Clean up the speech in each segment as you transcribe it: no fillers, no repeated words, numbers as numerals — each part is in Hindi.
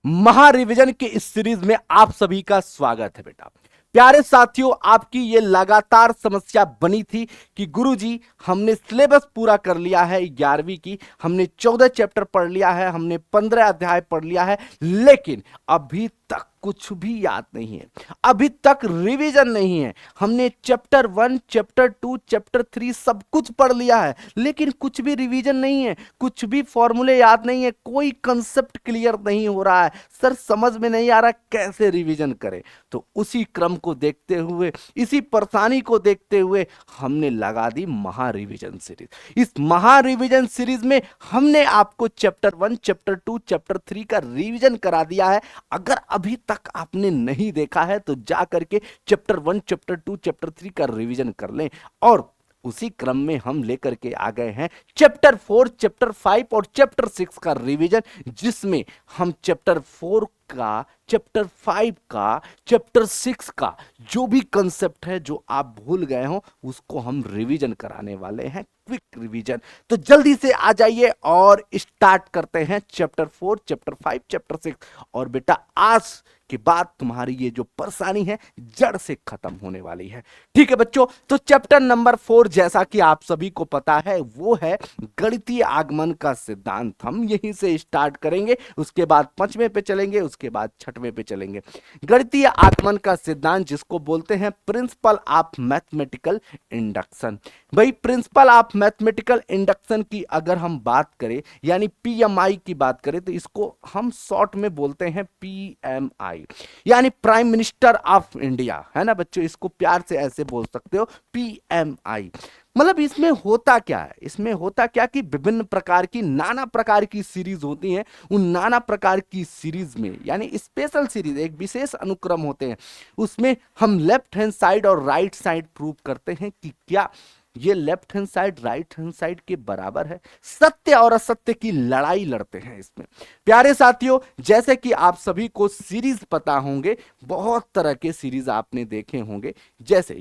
महा रिवीजन के इस सीरीज में आप सभी का स्वागत है बेटा। प्यारे साथियों, आपकी ये लगातार समस्या बनी थी कि गुरुजी हमने सिलेबस पूरा कर लिया है 11वीं की, हमने 14 चैप्टर पढ़ लिया है, हमने 15 अध्याय पढ़ लिया है, लेकिन अभी तक कुछ भी याद नहीं है, अभी तक रिवीजन नहीं है। हमने चैप्टर 1, चैप्टर 2, चैप्टर 3 सब कुछ पढ़ लिया है, लेकिन कुछ भी रिवीजन नहीं है, कुछ भी फॉर्मूले याद नहीं है, कोई कंसेप्ट क्लियर नहीं हो रहा है। सर समझ में नहीं आ रहा कैसे रिवीजन करें। तो उसी क्रम को देखते हुए, इसी परेशानी को देखते हुए हमने लगा दी महा रिवीजन सीरीज। इस महा रिवीजन सीरीज में हमने आपको चैप्टर 1, चैप्टर 2, चैप्टर 3 का रिवीजन करा दिया है। अगर अभी तक आपने नहीं देखा है तो जा करके चैप्टर 1, चैप्टर 2, चैप्टर 3 का रिवीजन कर लें। और उसी क्रम में हम लेकर के आ गए हैं चैप्टर 4, चैप्टर 5 और चैप्टर 6 का रिवीजन, जिसमें हम चैप्टर 4 का, चैप्टर 5 का, चैप्टर 6 का जो भी कंसेप्ट है जो आप भूल गए हो उसको हम रिवीजन कराने वाले हैं, क्विक रिवीजन। तो जल्दी से आ जाइए और स्टार्ट करते हैं चैप्टर 4, चैप्टर 5, चैप्टर 6। और बेटा आज के बाद तुम्हारी ये जो परेशानी है जड़ से खत्म होने वाली है। ठीक है बच्चों, तो चैप्टर नंबर 4 जैसा कि आप सभी को पता है वो है गणितीय आगमन का सिद्धांत। हम यहीं से स्टार्ट करेंगे, उसके बाद 5वें पे चलेंगे, उसके बाद 6वें पे चलेंगे। गणितीय आगमन का सिद्धांत जिसको बोलते हैं प्रिंसिपल ऑफ मैथमेटिकल इंडक्शन। भाई प्रिंसिपल ऑफ मैथमेटिकल इंडक्शन की अगर हम बात करें, यानी पीएमआई की बात करें, तो इसको हम शॉर्ट में बोलते हैं पीएमआई, यानी प्राइम मिनिस्टर ऑफ इंडिया, है ना बच्चों। इसको प्यार से ऐसे बोल सकते हो पीएमआई। मतलब इसमें होता क्या है, इसमें होता क्या कि विभिन्न प्रकार की, नाना प्रकार की सीरीज होती हैं। उन नाना प्रकार की सीरीज में, यानी स्पेशल सीरीज, एक विशेष अनुक्रम होते हैं, उसमें हम लेफ्ट हैंड साइड और राइट साइड प्रूव करते हैं कि क्या ये left hand side right hand side के बराबर है। सत्य और असत्य की लड़ाई लड़ते हैं इसमें। प्यारे साथियों, जैसे कि आप सभी को सीरीज पता होंगे, बहुत तरह के सीरीज आपने देखे होंगे। जैसे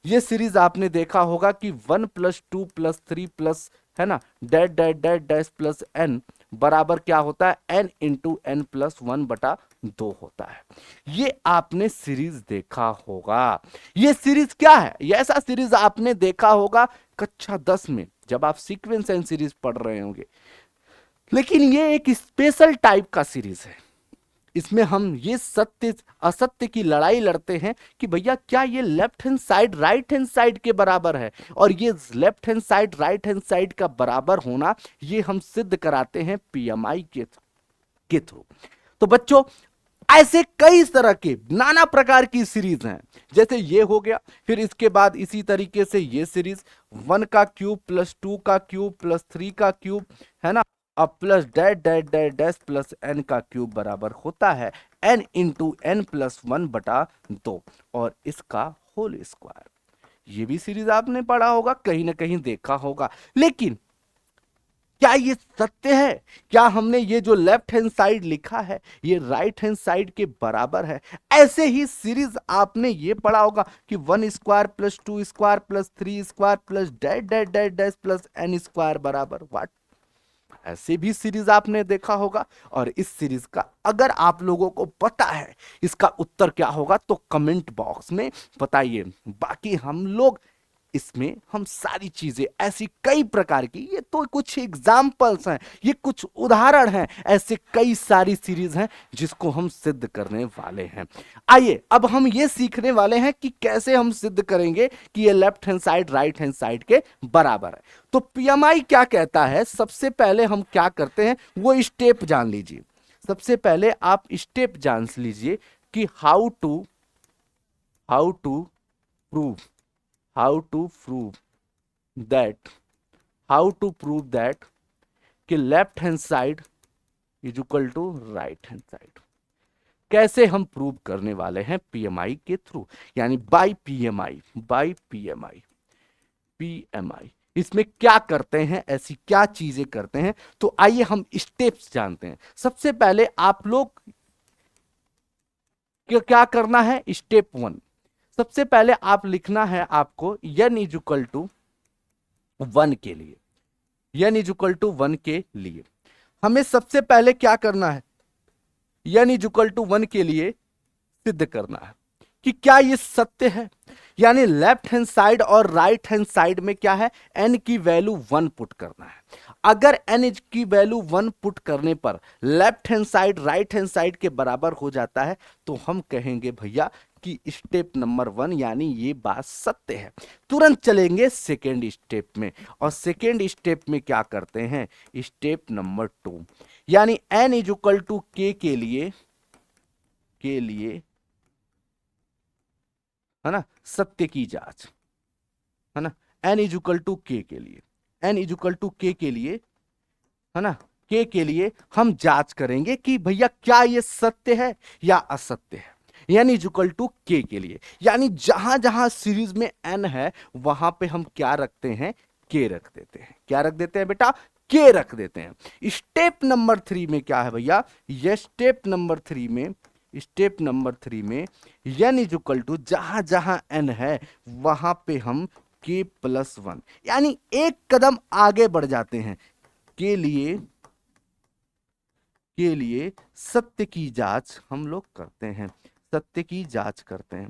ये सीरीज आपने देखा होगा कि 1 + 2 + 3 प्लस, है ना, dash dash dash dash plus n बराबर क्या होता है, n इंटू एन प्लस 1/2 होता है। ये आपने सीरीज देखा होगा। ये सीरीज क्या है, ये ऐसा सीरीज आपने देखा होगा कक्षा 10 में जब आप सीक्वेंस एंड सीरीज पढ़ रहे होंगे। लेकिन ये एक स्पेशल टाइप का सीरीज है। इसमें हम ये सत्य असत्य की लड़ाई लड़ते हैं कि भैया क्या ये left hand side right hand side के बराबर है, और ये left hand side right hand side का बराबर होना ये हम सिद्ध कराते हैं पीएमआई के थ्रू। तो बच्चों ऐसे कई तरह के नाना प्रकार की सीरीज हैं। जैसे ये हो गया, फिर इसके बाद इसी तरीके से ये सीरीज 1 का क्यूब प्लस 2 का क्यूब प्लस 3 का क्यूब, है ना, अब plus dash dash dash dash plus n का क्यूब बराबर होता है n इंटू एन प्लस 1/2 और इसका होल स्क्वायर। ये भी सीरीज आपने पढ़ा होगा, कहीं ना कहीं देखा होगा। लेकिन क्या ये सत्य है? क्या हमने ये जो लेफ्ट हैंड साइड लिखा है ये राइट हैंड साइड के बराबर है? ऐसे ही सीरीज आपने ये पढ़ा होगा कि 1 square plus 2 square plus 3 square plus dash dash dash dash plus n square बराबर व्हाट। ऐसे भी सीरीज आपने देखा होगा। और इस सीरीज का अगर आप लोगों को पता है इसका उत्तर क्या होगा तो कमेंट बॉक्स में बताइए। बाकी हम लोग इसमें हम सारी चीजें ऐसी कई प्रकार की, ये तो कुछ एग्जाम्पल्स हैं, ये कुछ उदाहरण हैं, ऐसे कई सारी सीरीज हैं जिसको हम सिद्ध करने वाले हैं। आइए अब हम ये सीखने वाले हैं कि कैसे हम सिद्ध करेंगे कि ये left hand side right hand side के बराबर है। तो पीएमआई क्या कहता है, सबसे पहले हम क्या करते हैं वो स्टेप जान लीजिए। सबसे पहले आप स्टेप जान लीजिए कि how to prove how to prove that how to prove that कि left hand side is equal to right hand side. कैसे हम प्रूव करने वाले हैं पीएमआई के थ्रू, यानी बाय पीएमआई। इसमें क्या करते हैं, ऐसी क्या चीजें करते हैं, तो आइए हम स्टेप्स जानते हैं। सबसे पहले आप लोग क्या करना है, स्टेप 1, सबसे पहले आप लिखना है आपको n इज इक्वल टू 1 के लिए, n इज इक्वल टू 1 के लिए हमें सबसे पहले क्या करना है, n इक्वल टू 1 के लिए सिद्ध करना है कि क्या ये सत्य है। यानी लेफ्ट हैंड साइड और राइट हैंड साइड में क्या है, n की वैल्यू 1 पुट करना है। अगर n की वैल्यू 1 पुट करने पर left hand side right hand side के बराबर हो जाता है तो हम कहेंगे भैया कि स्टेप नंबर 1 यानी ये बात सत्य है। तुरंत चलेंगे सेकेंड स्टेप में, और सेकेंड स्टेप में क्या करते हैं, स्टेप नंबर 2 यानी n is equal to k के लिए है ना सत्य की जांच, है ना, n is equal to k के लिए, n is equal to k के लिए, है ना, k के लिए हम जांच करेंगे कि भैया क्या ये सत्य है या असत्य है। यानी इज इक्वल टू k के लिए, यानी जहां जहां सीरीज में n है वहां पे हम क्या रखते हैं, k रख देते हैं। क्या रख देते हैं बेटा, k रख देते हैं। स्टेप नंबर 3 में क्या है भैया, ये स्टेप नंबर 3 में n इज इक्वल टू जहां जहां n है वहां पे हम k प्लस 1 यानी एक कदम आगे बढ़ जाते हैं। के लिए सत्य की जांच हम लोग करते हैं, सत्य की जांच करते हैं।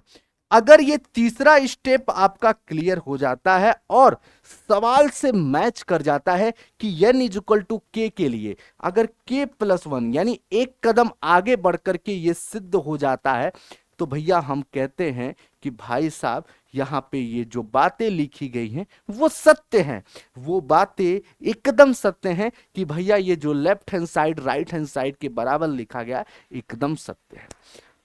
अगर ये तीसरा स्टेप आपका क्लियर हो जाता है और सवाल से मैच कर जाता है कि n is equal to k के लिए अगर k प्लस 1 यानी एक कदम आगे बढ़ करके ये सिद्ध हो जाता है तो भैया हम कहते हैं कि भाई साहब यहाँ पे ये जो बातें लिखी गई हैं वो सत्य हैं, वो बातें एकदम सत्य हैं कि भैया ये जो left hand side right hand side के बराबर लिखा गया एकदम सत्य है।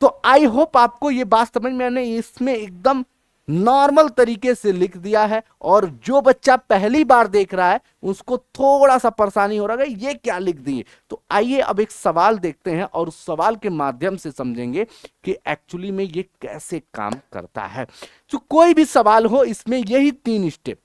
तो आई होप आपको ये बात समझ में आने, इसमें एकदम नॉर्मल तरीके से लिख दिया है, और जो बच्चा पहली बार देख रहा है उसको थोड़ा सा परेशानी हो रहा है ये क्या लिख दिए। तो आइए अब एक सवाल देखते हैं और उस सवाल के माध्यम से समझेंगे कि एक्चुअली में ये कैसे काम करता है। जो कोई भी सवाल हो इसमें यही 3 स्टेप,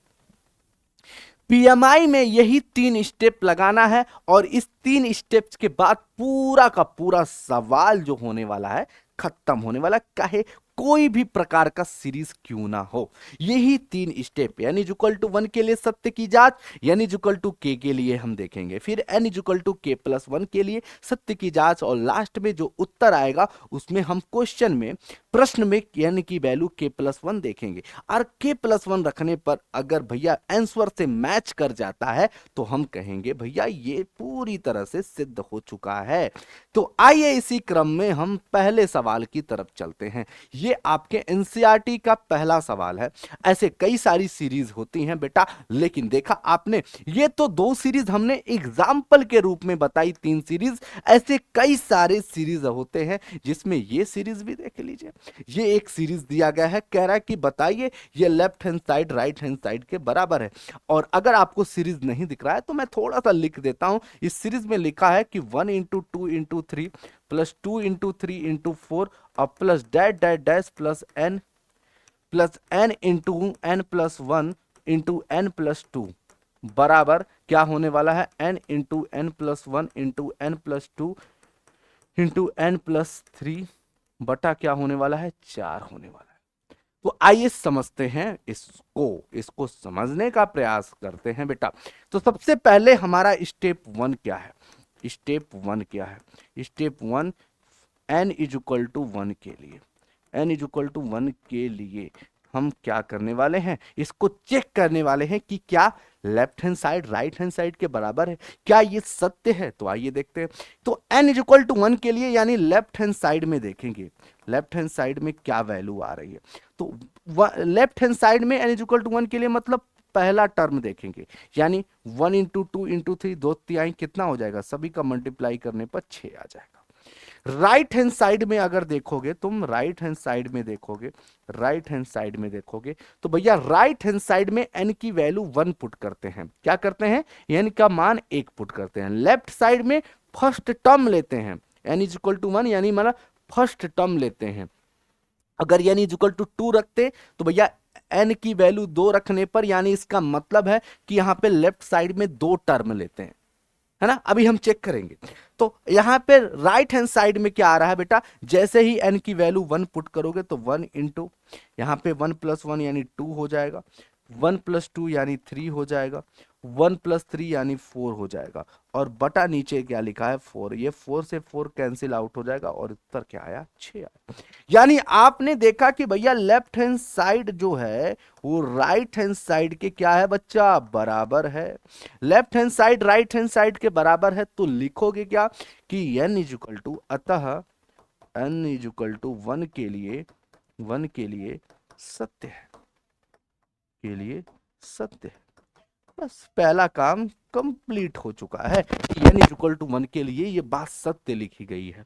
पीएमआई में यही 3 स्टेप लगाना है, और इस 3 स्टेप्स के बाद पूरा का पूरा सवाल जो होने वाला है खत्म होने वाला, काहे कोई भी प्रकार का सीरीज क्यों ना हो। यही 3 स्टेप, यानी इक्वल टू 1 के लिए सत्य की जांच, यानी इक्वल टू k के लिए हम देखेंगे, फिर n equal to k plus 1 के लिए सत्य की जांच, और लास्ट में जो उत्तर आएगा उसमें हम क्वेश्चन में प्रश्न में n की वैल्यू k प्लस 1 देखेंगे। और k प्लस 1 रखने पर अगर भैया आंसर से मैच कर जाता है तो हम कहेंगे भैया ये पूरी तरह से सिद्ध हो चुका है। तो आइए इसी क्रम में हम पहले सवाल की तरफ चलते हैं। ये आपके एनसीईआरटी का पहला सवाल है। ऐसे कई सारी सीरीज होती हैं बेटा, लेकिन देखा आपने ये तो 2 सीरीज हमने एग्जाम्पल के रूप में बताई, 3 सीरीज, ऐसे कई सारे सीरीज होते हैं जिसमें ये सीरीज भी देख लीजिए। ये एक सीरीज दिया गया है, कह रहा है कि बताइए ये left hand side right hand side के बराबर है। और अगर आपको सीरीज नहीं दिख रहा है तो मैं थोड़ा सा लिख देता हूं। इस सीरीज में लिखा है कि 1 into 2 into 3 plus 2 into 3 into 4 और plus dash dash dash plus n into n plus 1 into n plus 2 बराबर क्या होने वाला है, n into n plus 1 into n plus 2 into n plus 3 बटा क्या होने वाला है, 4 होने वाला है। तो आइए समझते हैं इसको समझने का प्रयास करते हैं बेटा। तो सबसे पहले हमारा स्टेप 1 क्या है, स्टेप 1 क्या है, step 1 n is equal to 1 के लिए, n इज इक्वल टू 1 के लिए हम क्या करने वाले हैं, इसको चेक करने वाले हैं कि क्या left hand side right hand side के बराबर है, क्या ये सत्य है। तो आइए देखते हैं। तो n इज इक्वल टू 1 के लिए यानी लेफ्ट हैंड साइड में देखेंगे, लेफ्ट हैंड साइड में क्या वैल्यू आ रही है। तो लेफ्ट हैंड साइड में n इज इक्वल टू 1 के लिए मतलब पहला टर्म देखेंगे, यानी 1 इंटू 2 इंटू 3 2 कितना हो जाएगा, सभी का मल्टीप्लाई करने पर 6 आ जाएगा। राइट हैंड साइड में अगर देखोगे तुम, राइट हैंड साइड में देखोगे, राइट हैंड साइड में देखोगे तो भैया राइट हैंड साइड में n की वैल्यू 1 पुट करते हैं। क्या करते हैं, n का मान 1 पुट करते हैं। लेफ्ट साइड में फर्स्ट टर्म लेते हैं, n इज इक्वल टू 1 यानी मतलब फर्स्ट टर्म लेते हैं। अगर n इज इक्वल टू 2 रखते तो भैया n की वैल्यू 2 रखने पर यानी इसका मतलब है कि यहां पे लेफ्ट साइड में 2 टर्म लेते हैं, है ना। अभी हम चेक करेंगे। तो यहां पे राइट हैंड साइड में क्या आ रहा है बेटा, जैसे ही n की वैल्यू 1 पुट करोगे तो 1 इंटू यहां पे 1 प्लस 1 यानी 2 हो जाएगा, 1 प्लस 2 यानी 3 हो जाएगा, 1 प्लस 3 यानी 4 हो जाएगा, और बटा नीचे क्या लिखा है 4, ये 4 से 4 कैंसिल आउट हो जाएगा और उत्तर क्या आया 6 आया। यानी आपने देखा कि भैया लेफ्ट हैंड साइड जो है वो राइट हैंड साइड के क्या है बच्चा, बराबर है। Left hand side right hand side के बराबर है तो लिखोगे क्या कि n इज इक्वल टू, अतः n इज इक्वल टू 1 के लिए सत्य है, के लिए सत्य है। बस पहला काम कंप्लीट हो चुका है, n इज इक्वल टू 1 के लिए ये बात सत्य लिखी गई है।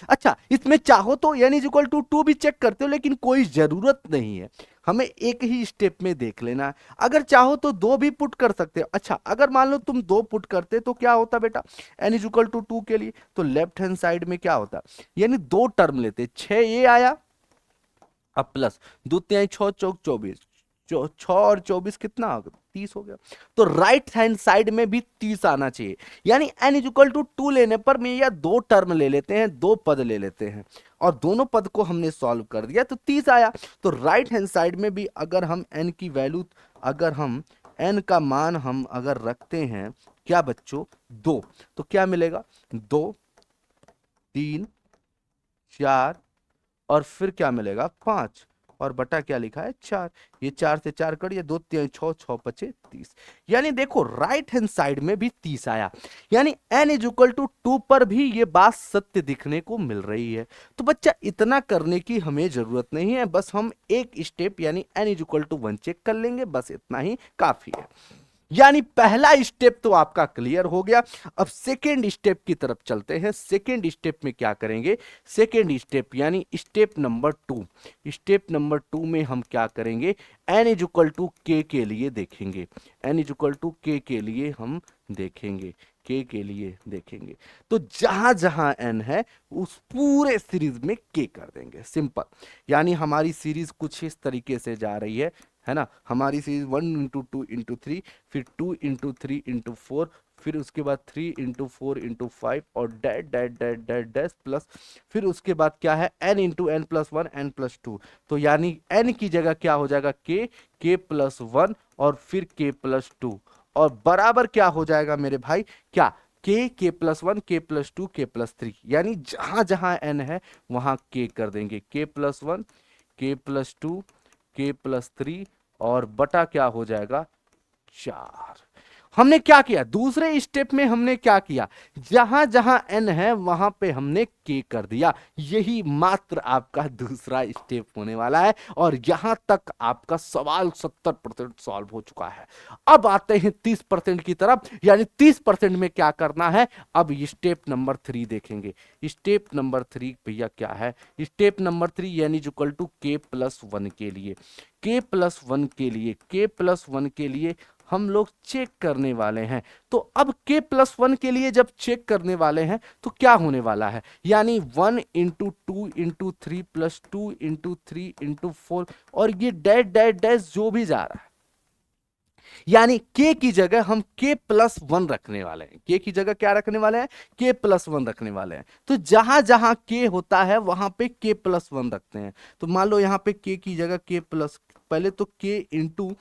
अच्छा, इसमें चाहो तो n इज इक्वल टू 2 भी चेक करते हो, लेकिन कोई जरूरत नहीं है, हमें एक ही स्टेप में देख लेना है। अगर चाहो तो 2 भी पुट कर सकते हो। अच्छा, अगर मान लो तुम 2 पुट करते तो क्या होता बेटा, n इज इक्वल टू 2 के लिए तो लेफ्ट हैंड साइड में क्या होता, यानी 2 टर्म लेते, 6 ये आया, अब प्लस 2 तिहाई 6 चौक 24, 6 और 24 कितना हो गया, 30 हो गया। तो राइट हैंड साइड में भी 30 आना चाहिए। यानी n इज इक्वल टू 2 लेने पर मैं या 2 टर्म ले लेते हैं, 2 पद ले लेते हैं, और दोनों पद को हमने सॉल्व कर दिया तो 30 आया। तो राइट हैंड साइड में भी अगर हम n की वैल्यू, अगर हम n का मान हम अगर रखते हैं क्या बच्चों 2, तो क्या मिलेगा 2 3 4 और फिर क्या मिलेगा 5, और बटा क्या लिखा है 4। ये 4 से 4 कटिए, 2 3 6 6 5 30। यानी देखो राइट हैंड साइड में भी 30 आया, यानी n इज इक्वल टू 2 पर भी ये बात सत्य दिखने को मिल रही है। तो बच्चा इतना करने की हमें जरूरत नहीं है, बस हम एक स्टेप यानी n is equal to 1 check कर लेंगे, बस इतना ही काफी है। यानी पहला स्टेप तो आपका क्लियर हो गया। अब सेकेंड स्टेप की तरफ चलते हैं। सेकेंड स्टेप में क्या करेंगे, सेकेंड स्टेप यानी स्टेप नंबर 2, स्टेप नंबर 2 में हम क्या करेंगे, n is equal to k के लिए देखेंगे, n is equal to k के लिए हम देखेंगे, k के लिए देखेंगे। तो जहां जहां n है उस पूरे सीरीज में k कर देंगे, सिंपल। यानी हमारी सीरीज कुछ इस तरीके से जा रही है ना, हमारी सीरीज 1 इंटू 2 इंटू 3, फिर 2 इंटू 3 इंटू 4, फिर उसके बाद 3 इंटू 4 इंटू 5 और that that that that dash plus, फिर उसके बाद क्या है n into n plus 1 n plus 2। तो यानी n की जगह क्या हो जाएगा k प्लस 1 और फिर k प्लस 2, और बराबर क्या हो जाएगा मेरे भाई, क्या k plus 1 k plus 2 k plus 3। यानी जहां जहां n है वहां k कर देंगे, k plus 1 k plus 2 k plus 3 और बटा क्या हो जाएगा 4। हमने क्या किया, दूसरे स्टेप में हमने क्या किया, जहां जहां n है वहां पे हमने k कर दिया। यही मात्र आपका दूसरा स्टेप होने वाला है, और यहां तक आपका सवाल 70% सॉल्व हो चुका है। अब आते हैं 30% की तरफ, यानी 30% में क्या करना है, अब स्टेप नंबर 3 देखेंगे। स्टेप नंबर 3 भैया क्या है, स्टेप नंबर 3 यानी इक्वल टू k प्लस 1 के लिए, k प्लस 1 के लिए, k प्लस 1 के लिए हम लोग चेक करने वाले हैं। तो अब k प्लस 1 के लिए जब चेक करने वाले हैं तो क्या होने वाला है, यानी 1 into 2 into 3 plus 2 into 3 into 4, और ये डैश डैश डैश जो भी जा रहा है, यानी k की जगह हम k प्लस 1 रखने वाले हैं। k की जगह क्या रखने वाले हैं, k प्लस 1 रखने वाले हैं। तो जहां जहां k होता है वहां पे k प्लस 1 रखते हैं। तो मान लो यहाँ पे k की जगह k प्लस, पहले तो k into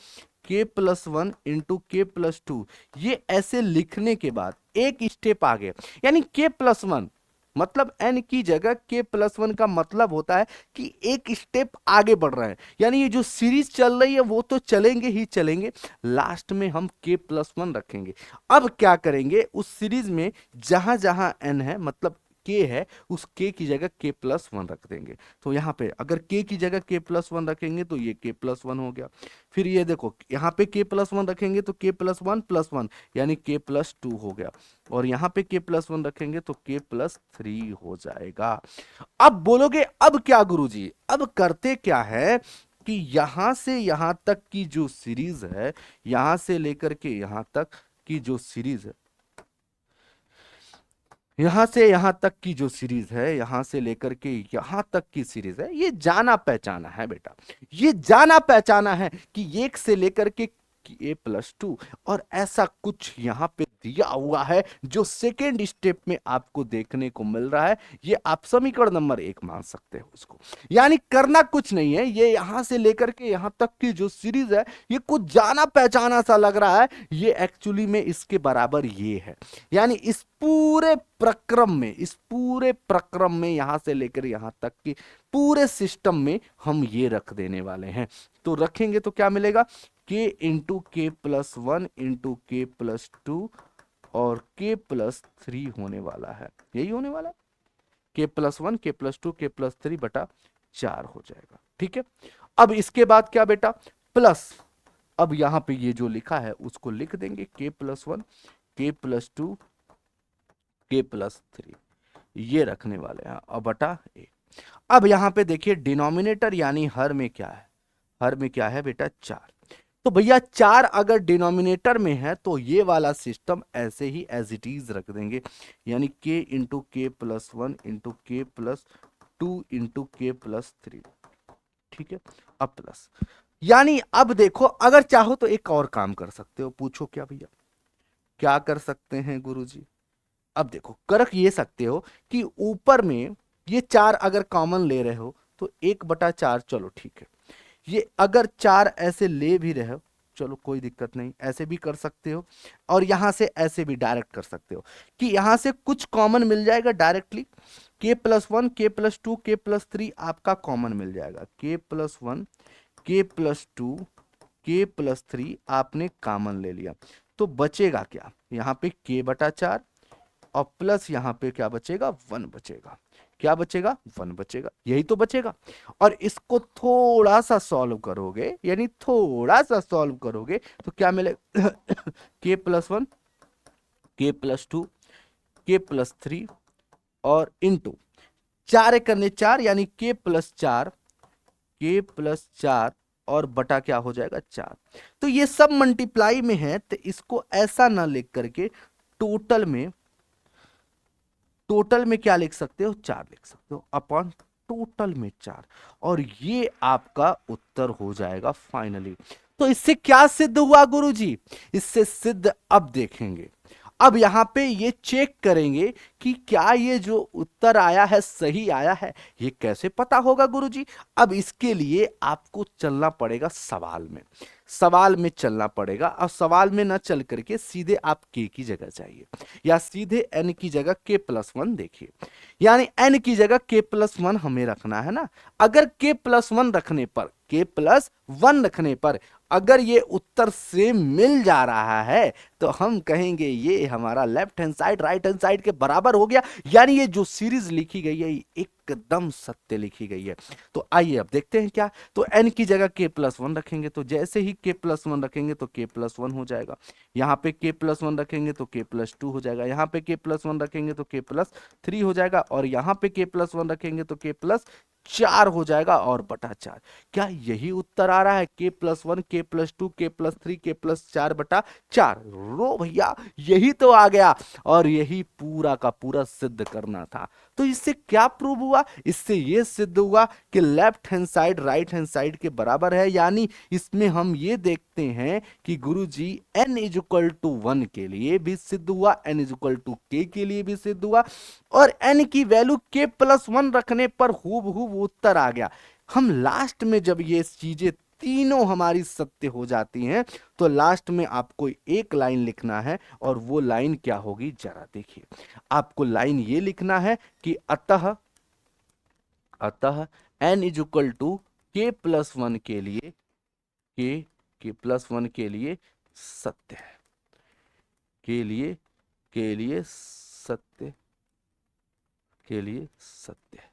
k plus 1 into k plus 2, ये ऐसे लिखने के बाद एक स्टेप आगे, यानी k प्लस 1 मतलब n की जगह k प्लस 1 का मतलब होता है कि एक स्टेप आगे बढ़ रहे हैं। यानी ये जो सीरीज चल रही है वो तो चलेंगे ही चलेंगे, लास्ट में हम k प्लस 1 रखेंगे। अब क्या करेंगे, उस सीरीज में जहां जहां n है मतलब k है, उस k की जगह k प्लस 1 रख देंगे। तो यहाँ पे अगर k की जगह k प्लस 1 रखेंगे तो ये k प्लस 1 हो गया। फिर ये देखो यहाँ पे k प्लस 1 रखेंगे तो k प्लस 1 यानी k प्लस 2 हो गया, और यहाँ पे k प्लस 1 रखेंगे तो k प्लस 3 हो जाएगा। अब बोलोगे अब क्या गुरुजी, अब करते क्या है कि यहां से यहां तक की जो सीरीज है, यहां से लेकर के यहां तक की जो सीरीज है, यहां से यहां तक की जो सीरीज है, यहां से लेकर के यहां तक की सीरीज है, ये जाना पहचाना है बेटा। ये जाना पहचाना है कि 1 से लेकर के a प्लस 2, और ऐसा कुछ यहां पे दिया हुआ है जो सेकेंड स्टेप में आपको देखने को मिल रहा है, ये आप समीकरण नंबर 1 मान सकते हो इसको। यानी करना कुछ नहीं है, ये यहां से लेकर के यहां तक की जो सीरीज है ये कुछ जाना पहचाना सा लग रहा है, ये एक्चुअली में इसके बराबर ये है। यानी इस पूरे प्रक्रम में यहां से लेकर यहां तक की पूरे सिस्टम में हम ये रख देने वाले हैं। तो रखेंगे तो क्या मिलेगा, k इंटू के प्लस 1 इंटू के प्लस 2 और k प्लस 3 होने वाला है, यही होने वाला है। k plus 1 k plus 2 k plus 3 बटा 4 हो जाएगा। ठीक है, अब इसके बाद क्या बेटा, प्लस, अब यहां पे ये जो लिखा है उसको लिख देंगे, k plus 1 k plus 2 k plus 3 ये रखने वाले हैं, अब बटा a। अब यहां पे देखिए डिनोमिनेटर यानी हर में क्या है, हर में क्या है बेटा 4। तो भैया 4 अगर डिनोमिनेटर में है तो ये वाला सिस्टम ऐसे ही एज इट इज रख देंगे, यानी k इंटू के प्लस 1 इंटू के प्लस 2 इंटू के प्लस 3। ठीक है, अब प्लस, यानी अब देखो अगर चाहो तो एक और काम कर सकते हो, पूछो क्या भैया, क्या कर सकते हैं गुरुजी। अब देखो कर ये सकते हो कि ऊपर में ये 4 अगर कॉमन ले रहे हो तो 1/4, चलो ठीक है। ये अगर 4 ऐसे ले भी रहे हो, चलो कोई दिक्कत नहीं, ऐसे भी कर सकते हो, और यहां से ऐसे भी डायरेक्ट कर सकते हो कि यहां से कुछ कॉमन मिल जाएगा directly, k plus 1 k plus 2 k plus 3 आपका कॉमन मिल जाएगा, k plus 1 k plus 2 k plus 3 आपने कॉमन ले लिया, तो बचेगा क्या, यहाँ पे k/4 और प्लस यहां पे क्या बचेगा, 1 बचेगा। क्या बचेगा, 1 बचेगा, यही तो बचेगा। और इसको थोड़ा सा सॉल्व करोगे, यानी थोड़ा सा सॉल्व करोगे तो क्या मिलेगा k plus 1 k plus 2 k plus 3 और इंटू 4 करने 4 यानी k प्लस 4 और बटा क्या हो जाएगा 4। तो ये सब मल्टीप्लाई में है, तो इसको ऐसा ना लिख करके टोटल में क्या लिख सकते हो, 4 लिख सकते हो, अपॉन टोटल में 4, और ये आपका उत्तर हो जाएगा फाइनली। तो इससे क्या सिद्ध हुआ गुरुजी, इससे सिद्ध अब देखेंगे। अब यहां पे ये चेक करेंगे कि क्या ये जो उत्तर आया है सही आया है, ये कैसे पता होगा गुरुजी। अब इसके लिए आपको चलना पड़ेगा सवाल में चलना पड़ेगा, और सवाल में ना चल करके सीधे आप k की जगह जाइए, या सीधे n की जगह k प्लस 1 देखिए, यानी n की जगह k प्लस 1 हमें रखना है ना। अगर k प्लस 1 रखने पर अगर ये उत्तर सेम मिल जा रहा है तो हम कहेंगे ये हमारा left hand side right hand side के बराबर हो गया, यानी ये जो सीरीज लिखी गई है एकदम सत्य लिखी गई है। तो आइए अब देखते हैं क्या, तो n की जगह k प्लस 1 रखेंगे, तो जैसे ही k प्लस 1 रखेंगे तो k प्लस 1 हो जाएगा, यहाँ पे k प्लस 1 रखेंगे तो k प्लस 2 हो जाएगा, यहाँ पे k प्लस 1 रखेंगे तो k प्लस 3 हो जाएगा, और यहाँ पे k प्लस 1 रखेंगे तो k प्लस 4 हो जाएगा, और बटा 4। क्या यही उत्तर आ रहा है, k plus 1 k plus 2 k plus 3 k plus 4 बटा 4, रो भैया यही तो आ गया, और यही पूरा का पूरा सिद्ध करना था। तो इससे क्या प्रूव हुआ, इससे ये सिद्ध हुआ कि left hand side right hand side के बराबर है, यानी इसमें हम ये देखते हैं कि गुरुजी n इज इक्वल टू 1 के लिए भी सिद्ध हुआ, n is equal to k के लिए भी सिद्ध हुआ, और n की वैल्यू k प्लस 1 रखने पर हूबहू उत्तर आ गया। हम लास्ट में जब ये चीजें तीनों हमारी सत्य हो जाती हैं तो लास्ट में आपको एक लाइन लिखना है, और वो लाइन क्या होगी जरा देखिए। आपको लाइन ये लिखना है कि अतः n is equal to k plus 1 के लिए k प्लस 1 के लिए सत्य है, के लिए सत्य है।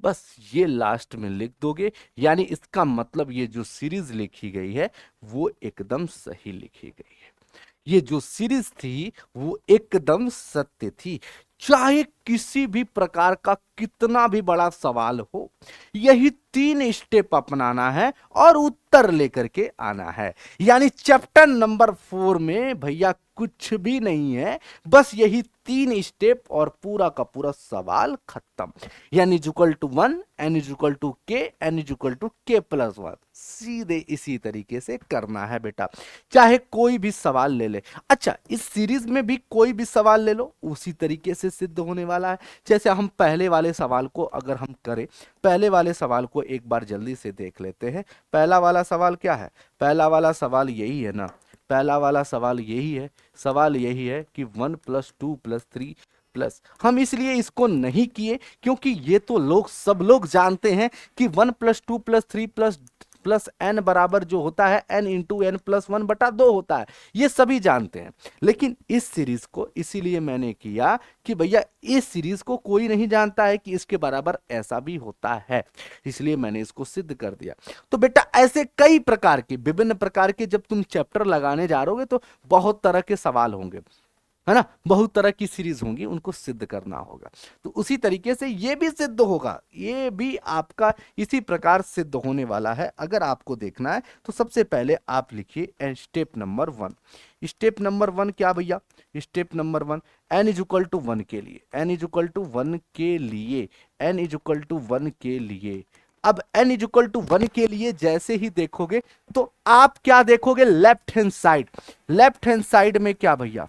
बस ये लास्ट में लिख दोगे, यानी इसका मतलब ये जो सीरीज लिखी गई है वो एकदम सही लिखी गई है, ये जो सीरीज थी वो एकदम सत्य थी, चाहे किसी भी प्रकार का कितना भी बड़ा सवाल हो, यही 3 स्टेप अपनाना है और उत्तर लेकर के आना है। यानी चैप्टर नंबर 4 में भैया कुछ भी नहीं है, बस यही 3 स्टेप और पूरा का पूरा सवाल खत्म। यानी equal to 1, n equal to k, n equal to k+1, सीधे इसी तरीके से करना है बेटा, चाहे कोई भी सवाल ले ले। अच्छा, इस सीरीज में भी कोई भी सवाल ले लो, उसी तरीके से सिद्ध होने वाला है। जैसे हम पहले वाले सवाल को अगर हम करें, पहले वाले सवाल को एक बार जल्दी से देख लेते हैं। पहला वाला सवाल क्या है? पहला वाला सवाल यही है ना, पहला वाला सवाल यही है। सवाल यही है कि 1 + 2 + 3 प्लस, हम इसलिए इसको नहीं किए क्योंकि ये तो सब लोग जानते हैं कि 1 + 2 + 3 प्लस n बराबर जो होता है n इंटू n + 1/2 होता है, ये सभी जानते हैं। लेकिन इस सीरीज को इसीलिए मैंने किया कि भैया इस सीरीज को कोई नहीं जानता है कि इसके बराबर ऐसा भी होता है, इसलिए मैंने इसको सिद्ध कर दिया। तो बेटा ऐसे कई प्रकार के, विभिन्न प्रकार के जब तुम चैप्टर लगाने जा रहोगे तो बहुत तरह के सवाल होंगे, है ना, बहुत तरह की सीरीज होंगी, उनको सिद्ध करना होगा। तो उसी तरीके से ये भी सिद्ध होगा, ये भी आपका इसी प्रकार सिद्ध होने वाला है। अगर आपको देखना है तो सबसे पहले आप लिखिए स्टेप नंबर 1। स्टेप नंबर 1 क्या भैया? Step number 1 n equal to 1 के लिए, n इक्वल टू 1 के लिए, n इक्वल टू 1 के लिए। अब n इक्वल टू 1 के लिए जैसे ही देखोगे तो आप क्या देखोगे? Left hand side, left hand side में क्या भैया?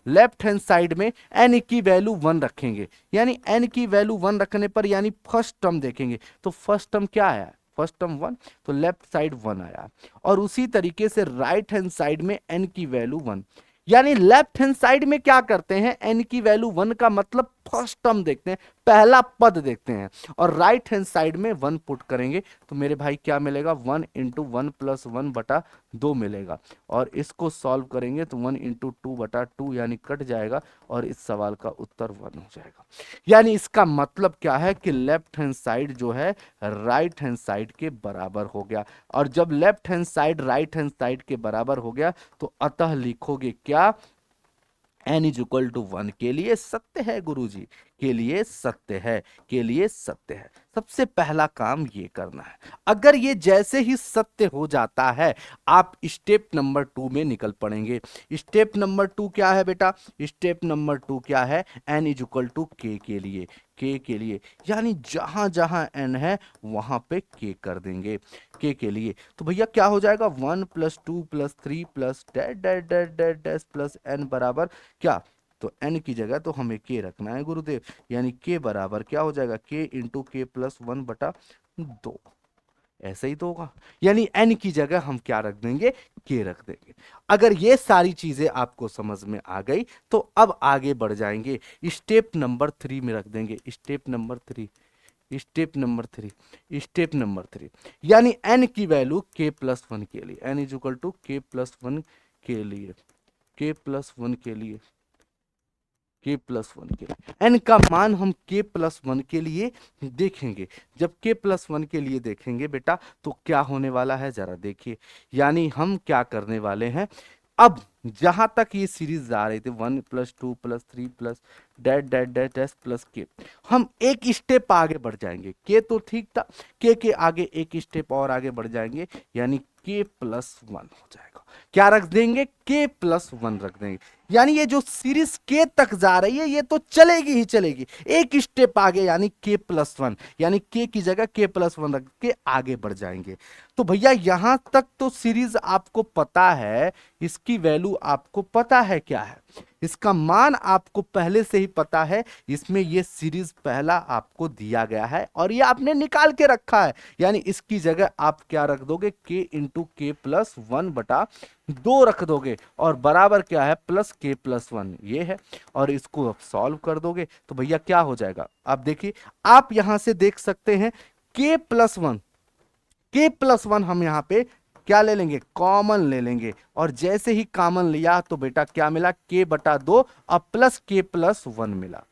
लेफ्ट हैंड साइड में n की वैल्यू 1 रखेंगे, यानी n की वैल्यू 1 रखने पर यानी फर्स्ट टर्म देखेंगे तो फर्स्ट टर्म क्या आया? फर्स्ट टर्म 1, तो लेफ्ट साइड 1 आया। और उसी तरीके से राइट हैंड साइड में n की वैल्यू 1, यानी लेफ्ट हैंड साइड में क्या करते हैं? n की वैल्यू 1 का मतलब फर्स्ट टर्म देखते हैं, पहला पद देखते हैं, और राइट हैंड साइड में 1 पुट करेंगे तो मेरे भाई क्या मिलेगा? 1 इंटू 1 + 1/2 मिलेगा। और इसको सॉल्व करेंगे तो 1 इंटू 2/2 यानी कट जाएगा और इस सवाल का उत्तर 1 हो जाएगा। यानी इसका मतलब क्या है कि लेफ्ट हैंड साइड जो है राइट हैंड साइड के बराबर हो गया। और जब left hand side right hand side के बराबर हो गया तो अतः लिखोगे क्या? n इक्वल टू 1 के लिए सत्य है गुरुजी, के लिए सत्य है, के लिए सत्य है। सबसे पहला काम ये करना है। अगर ये जैसे ही सत्य हो जाता है आप स्टेप नंबर 2 में निकल पड़ेंगे। स्टेप नंबर 2 क्या है बेटा? स्टेप नंबर 2 क्या है? n इक्वल टू k के लिए, k के लिए, यानी जहां जहां n है वहां पे k कर देंगे, k के लिए। तो भैया क्या हो जाएगा? 1 + 2 + 3 plus dash dash dash dash dash plus n बराबर क्या? तो n की जगह तो हमें k रखना है गुरुदेव, यानी k बराबर क्या हो जाएगा? k इंटू k + 1/2, ऐसे ही तो होगा। यानी n की जगह हम क्या रख देंगे? k रख देंगे। अगर ये सारी चीजें आपको समझ में आ गई तो अब आगे बढ़ जाएंगे, स्टेप नंबर 3 में रख देंगे। Step number 3, step number 3, step number 3, यानी n की वैल्यू k+1 के लिए, n इक्वल टू k+1 के लिए, k+1 के लिए, k+1 के लिए n का मान हम k+1 के लिए देखेंगे। जब k+1 के लिए देखेंगे बेटा तो क्या होने वाला है जरा देखिए। यानी हम क्या करने वाले हैं, अब जहां तक ये सीरीज आ रही थी 1 + 2 + 3 plus dash dash dash dash plus के, हम एक स्टेप आगे बढ़ जाएंगे। के तो ठीक था, के आगे एक स्टेप और आगे बढ़ जाएंगे, यानी k+1 हो जाएगा। क्या रख देंगे? k+1 रख देंगे। यानी ये जो सीरीज के तक जा रही है ये तो चलेगी ही चलेगी, एक स्टेप आगे यानी k+1, यानी k की जगह k+1 रख के आगे बढ़ जाएंगे। तो भैया यहां तक तो सीरीज आपको पता है, इसकी वैल्यू आपको पता है क्या है, इसका मान आपको पहले से ही पता है। इसमें ये सीरीज पहला आपको दिया गया है और ये आपने निकाल के रखा है, यानी इसकी जगह आप क्या रख दोगे? k इंटू k+1/2 रख दोगे और बराबर क्या है? प्लस k+1 ये है, और इसको आप सॉल्व कर दोगे तो भैया क्या हो जाएगा? आप देखिए, आप यहां से देख सकते हैं k+1, k+1 हम यहां पे क्या ले लेंगे? कॉमन ले लेंगे, और जैसे ही कॉमन लिया तो बेटा क्या मिला? k/2 और प्लस k+1 मिला,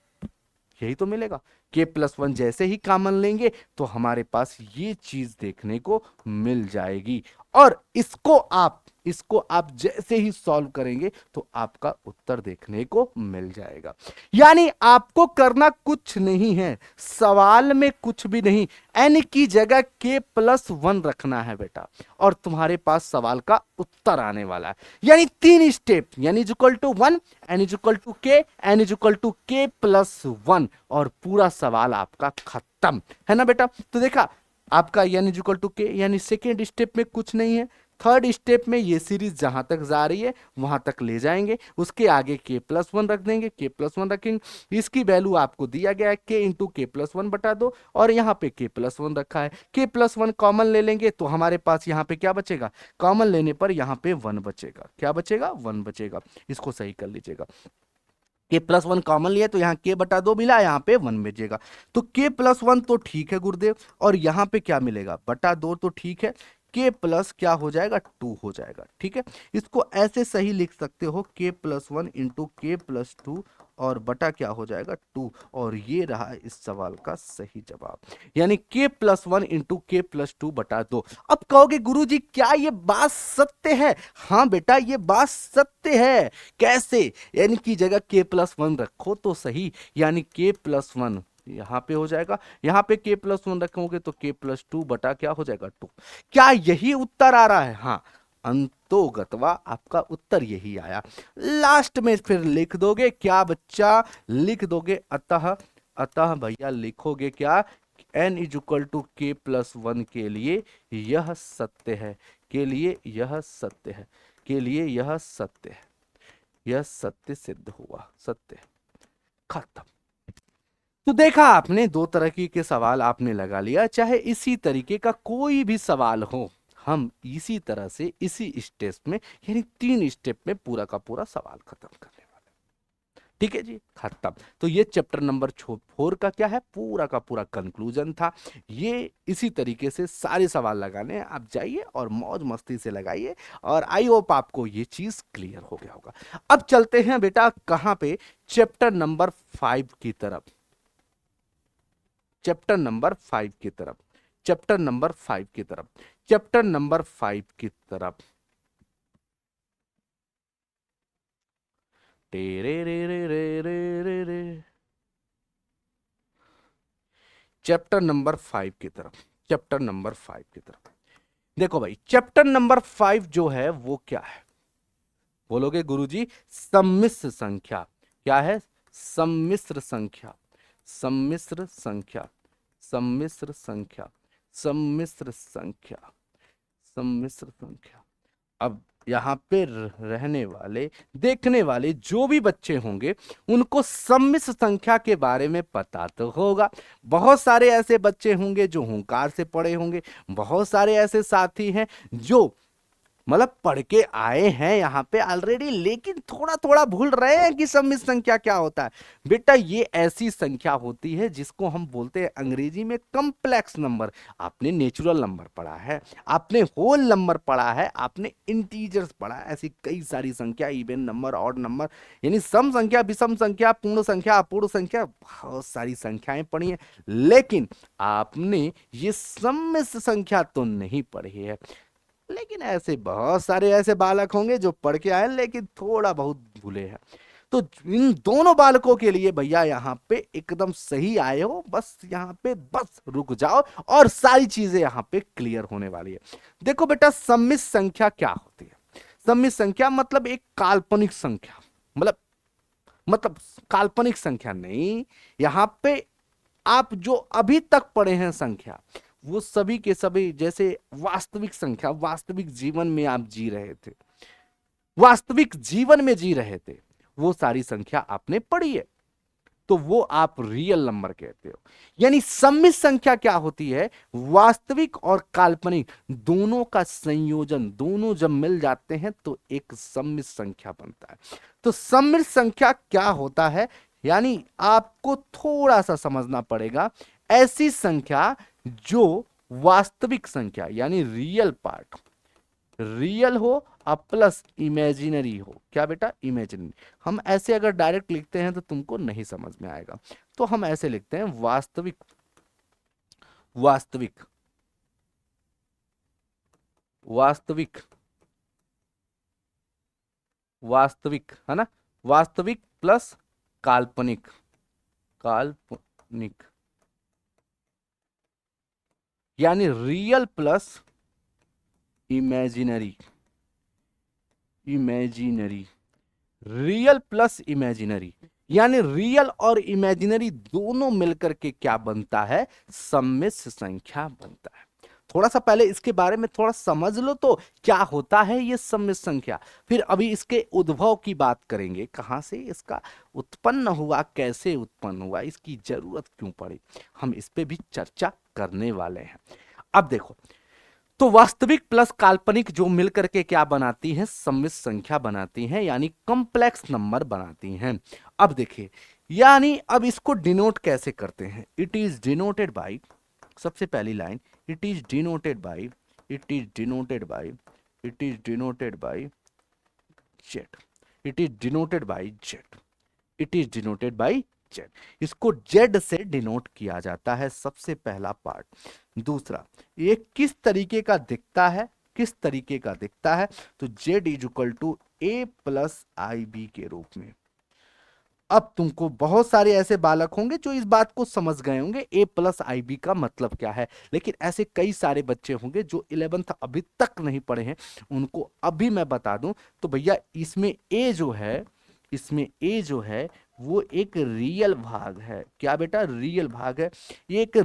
यही तो मिलेगा। k+1 जैसे ही कॉमन लेंगे तो हमारे पास ये चीज देखने को मिल जाएगी। और इसको आप इसको आप जैसे ही सॉल्व करेंगे तो आपका उत्तर देखने को मिल जाएगा। यानी आपको करना कुछ नहीं है, सवाल में कुछ भी नहीं, n की जगह k+1 रखना है बेटा, और तुम्हारे पास सवाल का उत्तर आने वाला है। यानी 3 स्टेप, यानी equal to 1, n equal to k, n equal to k+1, और पूरा सवाल आपका खत्म है ना बेटा। तो देखा आपका n इक्वल टू k, यानी सेकेंड स्टेप में कुछ नहीं है, थर्ड स्टेप में ये सीरीज जहां तक जा रही है वहां तक ले जाएंगे, उसके आगे k+1 रख देंगे, k+1 रखेंगे, इसकी वैल्यू आपको दिया गया है k इंटू k+1 बटा 2, और यहाँ पे k+1 रखा है, k+1 कॉमन ले लेंगे तो हमारे पास यहाँ पे क्या बचेगा, कॉमन लेने पर यहाँ पे 1 बचेगा, क्या बचेगा, 1 बचेगा। इसको सही कर लीजिएगा, k+1 कॉमन लिया तो यहाँ k बटा 2 मिला, यहाँ पे 1 बचेगा। तो k+1 तो ठीक है गुरुदेव, और यहाँ पे क्या मिलेगा, बटा 2 तो ठीक है, k प्लस क्या हो जाएगा, 2 हो जाएगा। ठीक है, इसको ऐसे सही लिख सकते हो, k+1 इंटू k+2 और बटा क्या हो जाएगा, 2, और ये रहा इस सवाल का सही जवाब, यानी k+1 इंटू k+2 बटा 2। अब कहोगे गुरुजी क्या ये बात सत्य है? हाँ बेटा ये बात सत्य है। कैसे? n की जगह k+1 रखो तो सही, यानी k+1 यहाँ पे हो जाएगा, यहाँ पे k+1 रखोगे तो k+2 बटा क्या हो जाएगा, 2। क्या यही उत्तर आ रहा है? हाँ, अंतोगतवा आपका उत्तर यही आया। लास्ट में फिर लिख दोगे क्या बच्चा, लिख दोगे अतः भैया लिखोगे क्या, n इक्वल टू k+1 के लिए यह सत्य है, के लिए यह सत्य है, के लिए यह सत्य है, यह सत्य सिद्ध हुआ, सत्य खत्म। तो देखा आपने, दो तरह के सवाल आपने लगा लिया, चाहे इसी तरीके का कोई भी सवाल हो, हम इसी तरह से इसी स्टेप में, यानी 3 स्टेप में पूरा का पूरा सवाल खत्म करने वाले। ठीक है जी, खत्म। तो ये चैप्टर नंबर 4 का क्या है, पूरा का पूरा कंक्लूजन था। ये इसी तरीके से सारे सवाल लगाने हैं, आप जाइए और मौज मस्ती से लगाइए, और आई होप आपको ये चीज क्लियर हो गया होगा। अब चलते हैं बेटा कहां पे, चैप्टर नंबर 5 की तरफ, चैप्टर नंबर 5 की तरफ, चैप्टर नंबर 5 की तरफ, चैप्टर नंबर 5 की तरफ। टेरे रे रे रे रे रे रे, चैप्टर नंबर 5 की तरफ, चैप्टर नंबर 5 की तरफ। देखो भाई, चैप्टर नंबर 5 जो है वो क्या है, बोलोगे गुरुजी, सम्मिश्र संख्या। क्या है? सम्मिश्र संख्या, सम्मिश्र संख्या, सम्मिश्र संख्या, सम्मिश्र संख्या, सम्मिश्र संख्या। अब यहाँ पे रहने वाले, देखने वाले जो भी बच्चे होंगे उनको सम्मिश्र संख्या के बारे में पता तो होगा। बहुत सारे ऐसे बच्चे होंगे जो हुंकार से पढ़े होंगे, बहुत सारे ऐसे साथी हैं जो मतलब पढ़ के आए हैं यहाँ पे ऑलरेडी, लेकिन थोड़ा थोड़ा भूल रहे हैं कि सम्मिश्र संख्या क्या होता है। बेटा ये ऐसी संख्या होती है जिसको हम बोलते हैं अंग्रेजी में कॉम्प्लेक्स नंबर। आपने नेचुरल नंबर पढ़ा है, आपने होल नंबर पढ़ा है, आपने इंटीजर्स पढ़ा है, ऐसी कई सारी संख्या, इवन नंबर, ऑड नंबर, यानी सम संख्या, विषम संख्या, पूर्ण संख्या, अपूर्ण संख्या, बहुत सारी संख्याएं पढ़ी है, लेकिन आपने ये सम्मिश्र संख्या तो नहीं पढ़ी है। लेकिन ऐसे बहुत सारे ऐसे बालक होंगे जो पढ़ के आए लेकिन थोड़ा बहुत भूले हैं। तो इन दोनों बालकों के लिए भैया यहाँ पे एकदम सही आए हो, बस यहाँ पे बस रुक जाओ और सारी चीजें यहाँ पे क्लियर होने वाली है। देखो बेटा, सम्मिश्र संख्या क्या होती है? सम्मिश्र संख्या मतलब एक काल्पनिक संख्या, मतलब काल्पनिक संख्या नहीं, यहाँ पे आप जो अभी तक पढ़े हैं संख्या, वो सभी के सभी जैसे वास्तविक संख्या, वास्तविक जीवन में आप जी रहे थे, वास्तविक जीवन में जी रहे थे, वो सारी संख्या आपने पढ़ी है, तो वो आप रियल नंबर कहते हो। यानी सम्मिश्र संख्या क्या होती है? वास्तविक और काल्पनिक दोनों का संयोजन, दोनों जब मिल जाते हैं तो एक सम्मिश्र संख्या बनता है। तो सम्मिश्र संख्या क्या होता है, यानी आपको थोड़ा सा समझना पड़ेगा, ऐसी संख्या जो वास्तविक संख्या यानी रियल पार्ट, रियल हो और प्लस इमेजिनरी हो। क्या बेटा? इमेजिनरी। हम ऐसे अगर डायरेक्ट लिखते हैं तो तुमको नहीं समझ में आएगा, तो हम ऐसे लिखते हैं वास्तविक, वास्तविक, वास्तविक, वास्तविक, है ना, वास्तविक प्लस काल्पनिक, काल्पनिक यानी real plus imaginary, imaginary, real plus imaginary यानी रियल और इमेजिनरी दोनों मिलकर के क्या बनता है, सम्मिश्र संख्या बनता है। थोड़ा सा पहले इसके बारे में थोड़ा समझ लो तो क्या होता है ये सम्मिश्र संख्या, फिर अभी इसके उद्भव की बात करेंगे, कहां से इसका उत्पन्न हुआ, कैसे उत्पन्न हुआ, इसकी जरूरत क्यों पड़ी, हम इस पे भी चर्चा करने वाले हैं। अब देखो, तो वास्तविक प्लस काल्पनिक जो मिलकर के क्या बनाती हैं, सम्मिश्र संख्या बनाती हैं, यानी कॉम्प्लेक्स नंबर बनाती हैं। अब देखिए, यानी अब इसको डिनोट कैसे करते हैं, इट इज डिनोटेड बाय, सबसे पहली line, it is denoted by, it is denoted by, it is denoted by Z, it is denoted by Z, it is denoted by Z, इसको जेड से डिनोट किया जाता है, सबसे पहला पार्ट। दूसरा, ये किस तरीके का दिखता है, किस तरीके का दिखता है, तो Z is equal to A plus I B के रूप में। अब तुमको बहुत सारे ऐसे बालक होंगे जो इस बात को समझ गए होंगे ए प्लस आई बी का मतलब क्या है, लेकिन ऐसे कई सारे बच्चे होंगे जो 11th अभी तक नहीं पढ़े हैं, उनको अभी मैं बता दूं तो भैया इसमें ए जो है, इसमें ए जो है वो एक रियल भाग है। क्या बेटा, रियल भाग है, ये एक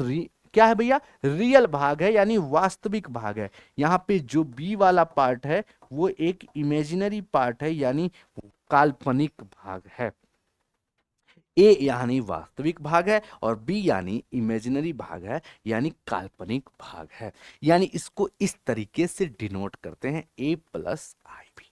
क्या है भैया, रियल भाग है, यानी वास्तविक भाग है। यहाँ पे जो बी वाला पार्ट है वो एक इमेजिनरी पार्ट है, यानी काल्पनिक भाग है। ए यानी वास्तविक भाग है और बी यानी इमेजिनरी भाग है, यानी काल्पनिक भाग है। यानी इसको इस तरीके से डिनोट करते हैं, ए प्लस आई बी।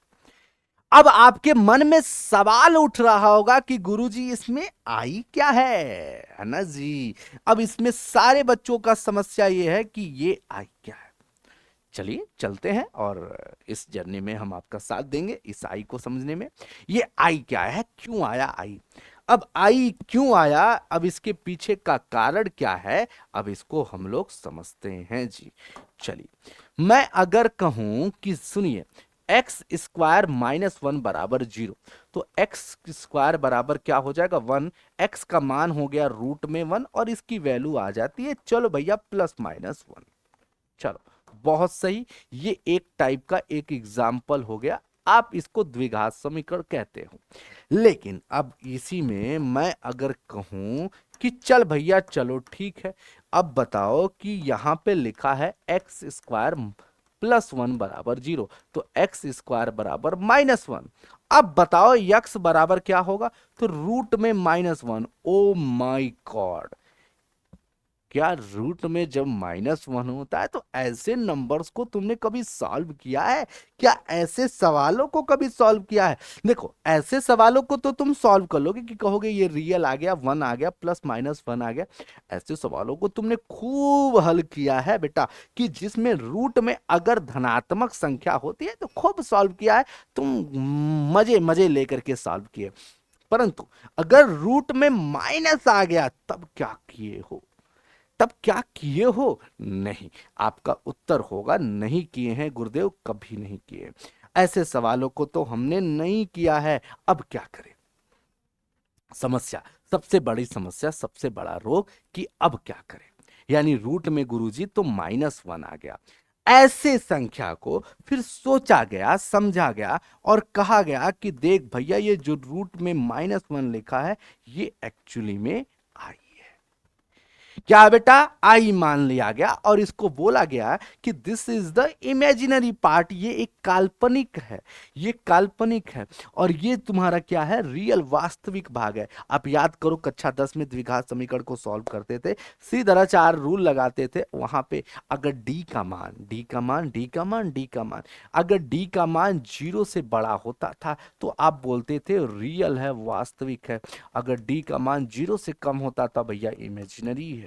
अब आपके मन में सवाल उठ रहा होगा कि गुरुजी इसमें आई क्या है ना जी। अब इसमें सारे बच्चों का समस्या ये है कि ये आई क्या है। चलिए चलते हैं और इस जर्नी में हम आपका साथ देंगे इस आई को समझने में। ये आई क्या है, क्यों आया आई, अब आई क्यों आया, अब इसके पीछे का कारण क्या है, अब इसको हम लोग समझते हैं जी। चलिए, मैं अगर कहूं कि सुनिए, एक्स स्क्वायर माइनस वन बराबर जीरो, तो एक्स स्क्वायर बराबर क्या हो जाएगा, वन, एक्स का मान हो गया रूट में वन और इसकी वैल्यू आ जाती है, चलो भैया प्लस माइनस वन। चलो बहुत सही, ये एक टाइप का एक एग्जाम्पल हो गया, आप इसको द्विघात समीकरण कहते हो। लेकिन अब इसी में मैं अगर कहूं कि चल भैया चलो ठीक है, अब बताओ कि यहां पे लिखा है एक्स स्क्वायर प्लस वन बराबर जीरो, तो एक्स स्क्वायर बराबर माइनस वन। अब बताओ यक्स बराबर क्या होगा, तो रूट में माइनस वन। ओ माई गॉड, क्या रूट में जब माइनस वन होता है तो ऐसे नंबर्स को तुमने कभी सॉल्व किया है क्या, ऐसे सवालों को कभी सॉल्व किया है। देखो ऐसे सवालों को तो तुम सॉल्व कर लोगे कि कहोगे ये रियल आ गया, वन आ गया, प्लस माइनस वन आ गया, ऐसे सवालों को तुमने खूब हल किया है बेटा, कि जिसमें रूट में अगर धनात्मक संख्या होती है तो खूब सॉल्व किया है, तुम मजे मजे लेकर के सॉल्व किए। परंतु अगर रूट में माइनस आ गया तब क्या किए हो, तब क्या किए हो, नहीं, आपका उत्तर होगा नहीं किए हैं गुरुदेव, कभी नहीं किए, ऐसे सवालों को तो हमने नहीं किया है। अब क्या करें, समस्या, सबसे बड़ी समस्या, सबसे बड़ा रोग कि अब क्या करें, यानी रूट में गुरुजी तो माइनस वन आ गया। ऐसे संख्या को फिर सोचा गया, समझा गया और कहा गया कि देख भैया ये जो रूट में माइनस वन लिखा है ये एक्चुअली में आई, क्या बेटा, आई मान लिया गया और इसको बोला गया कि this is the imaginary part, ये एक काल्पनिक है, ये काल्पनिक है और ये तुम्हारा क्या है, रियल वास्तविक भाग है। आप याद करो कक्षा 10 में द्विघात समीकरण को सॉल्व करते थे, सीधा चार रूल लगाते थे, वहां पे अगर डी का मान, डी का मान, डी का मान, डी का मान, अगर डी का मान जीरो से बड़ा होता था तो आप बोलते थे रियल है, वास्तविक है, अगर डी का मान जीरो से कम होता था भैया इमेजिनरी है,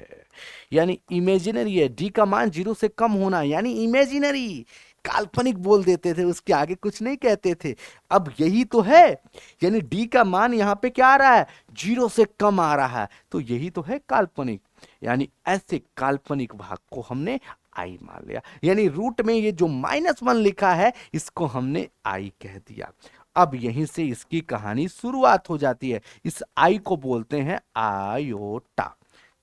यानी इमेजिनरी है, डी का मान जीरो से कम होना यानी इमेजिनरी, काल्पनिक बोल देते थे, उसके आगे कुछ नहीं कहते थे। अब यही तो है, यानी डी का मान यहां पे क्या आ रहा है, जीरो से कम आ रहा है, तो यही तो है काल्पनिक, यानी ऐसे काल्पनिक भाग को हमने आई मान लिया, यानी रूट में ये जो माइनस वन लिखा है इसको हमने आई कह दिया। अब यहीं से इसकी कहानी शुरुआत हो जाती है। इस आई को बोलते हैं आयोटा।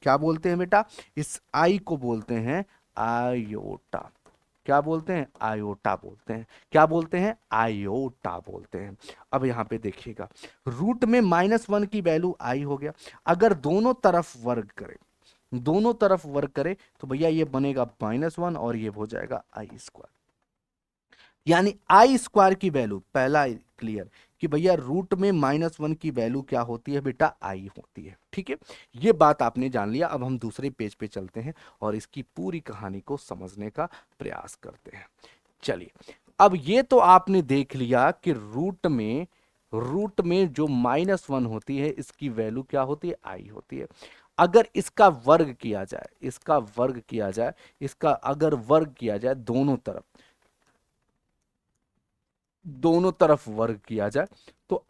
क्या बोलते हैं बेटा? इस आई को बोलते हैं आयोटा। क्या बोलते हैं? आयोटा बोलते हैं। क्या बोलते हैं? आयोटा बोलते हैं। अब यहां पे देखिएगा, रूट में -1 की वैल्यू आई हो गया। अगर दोनों तरफ वर्ग करें, दोनों तरफ वर्ग करें तो भैया ये बनेगा -1 और ये हो जाएगा i²। यानी i² की वैल्यू, पहला क्लियर कि भैया रूट में -1 की वैल्यू क्या होती है बेटा? आई होती है। ठीक है, ये बात आपने जान लिया। अब हम दूसरे पेज पे चलते हैं और इसकी पूरी कहानी को समझने का प्रयास करते हैं। चलिए, अब ये तो आपने देख लिया कि रूट में जो -1 होती है इसकी वैल्यू क्या होती है? आई होती है। अगर इसका वर्ग किया जाए, इसका वर्ग किया जाए, इसका अगर वर्ग किया जाए दोनों तरफ वर्ग किया जाए तो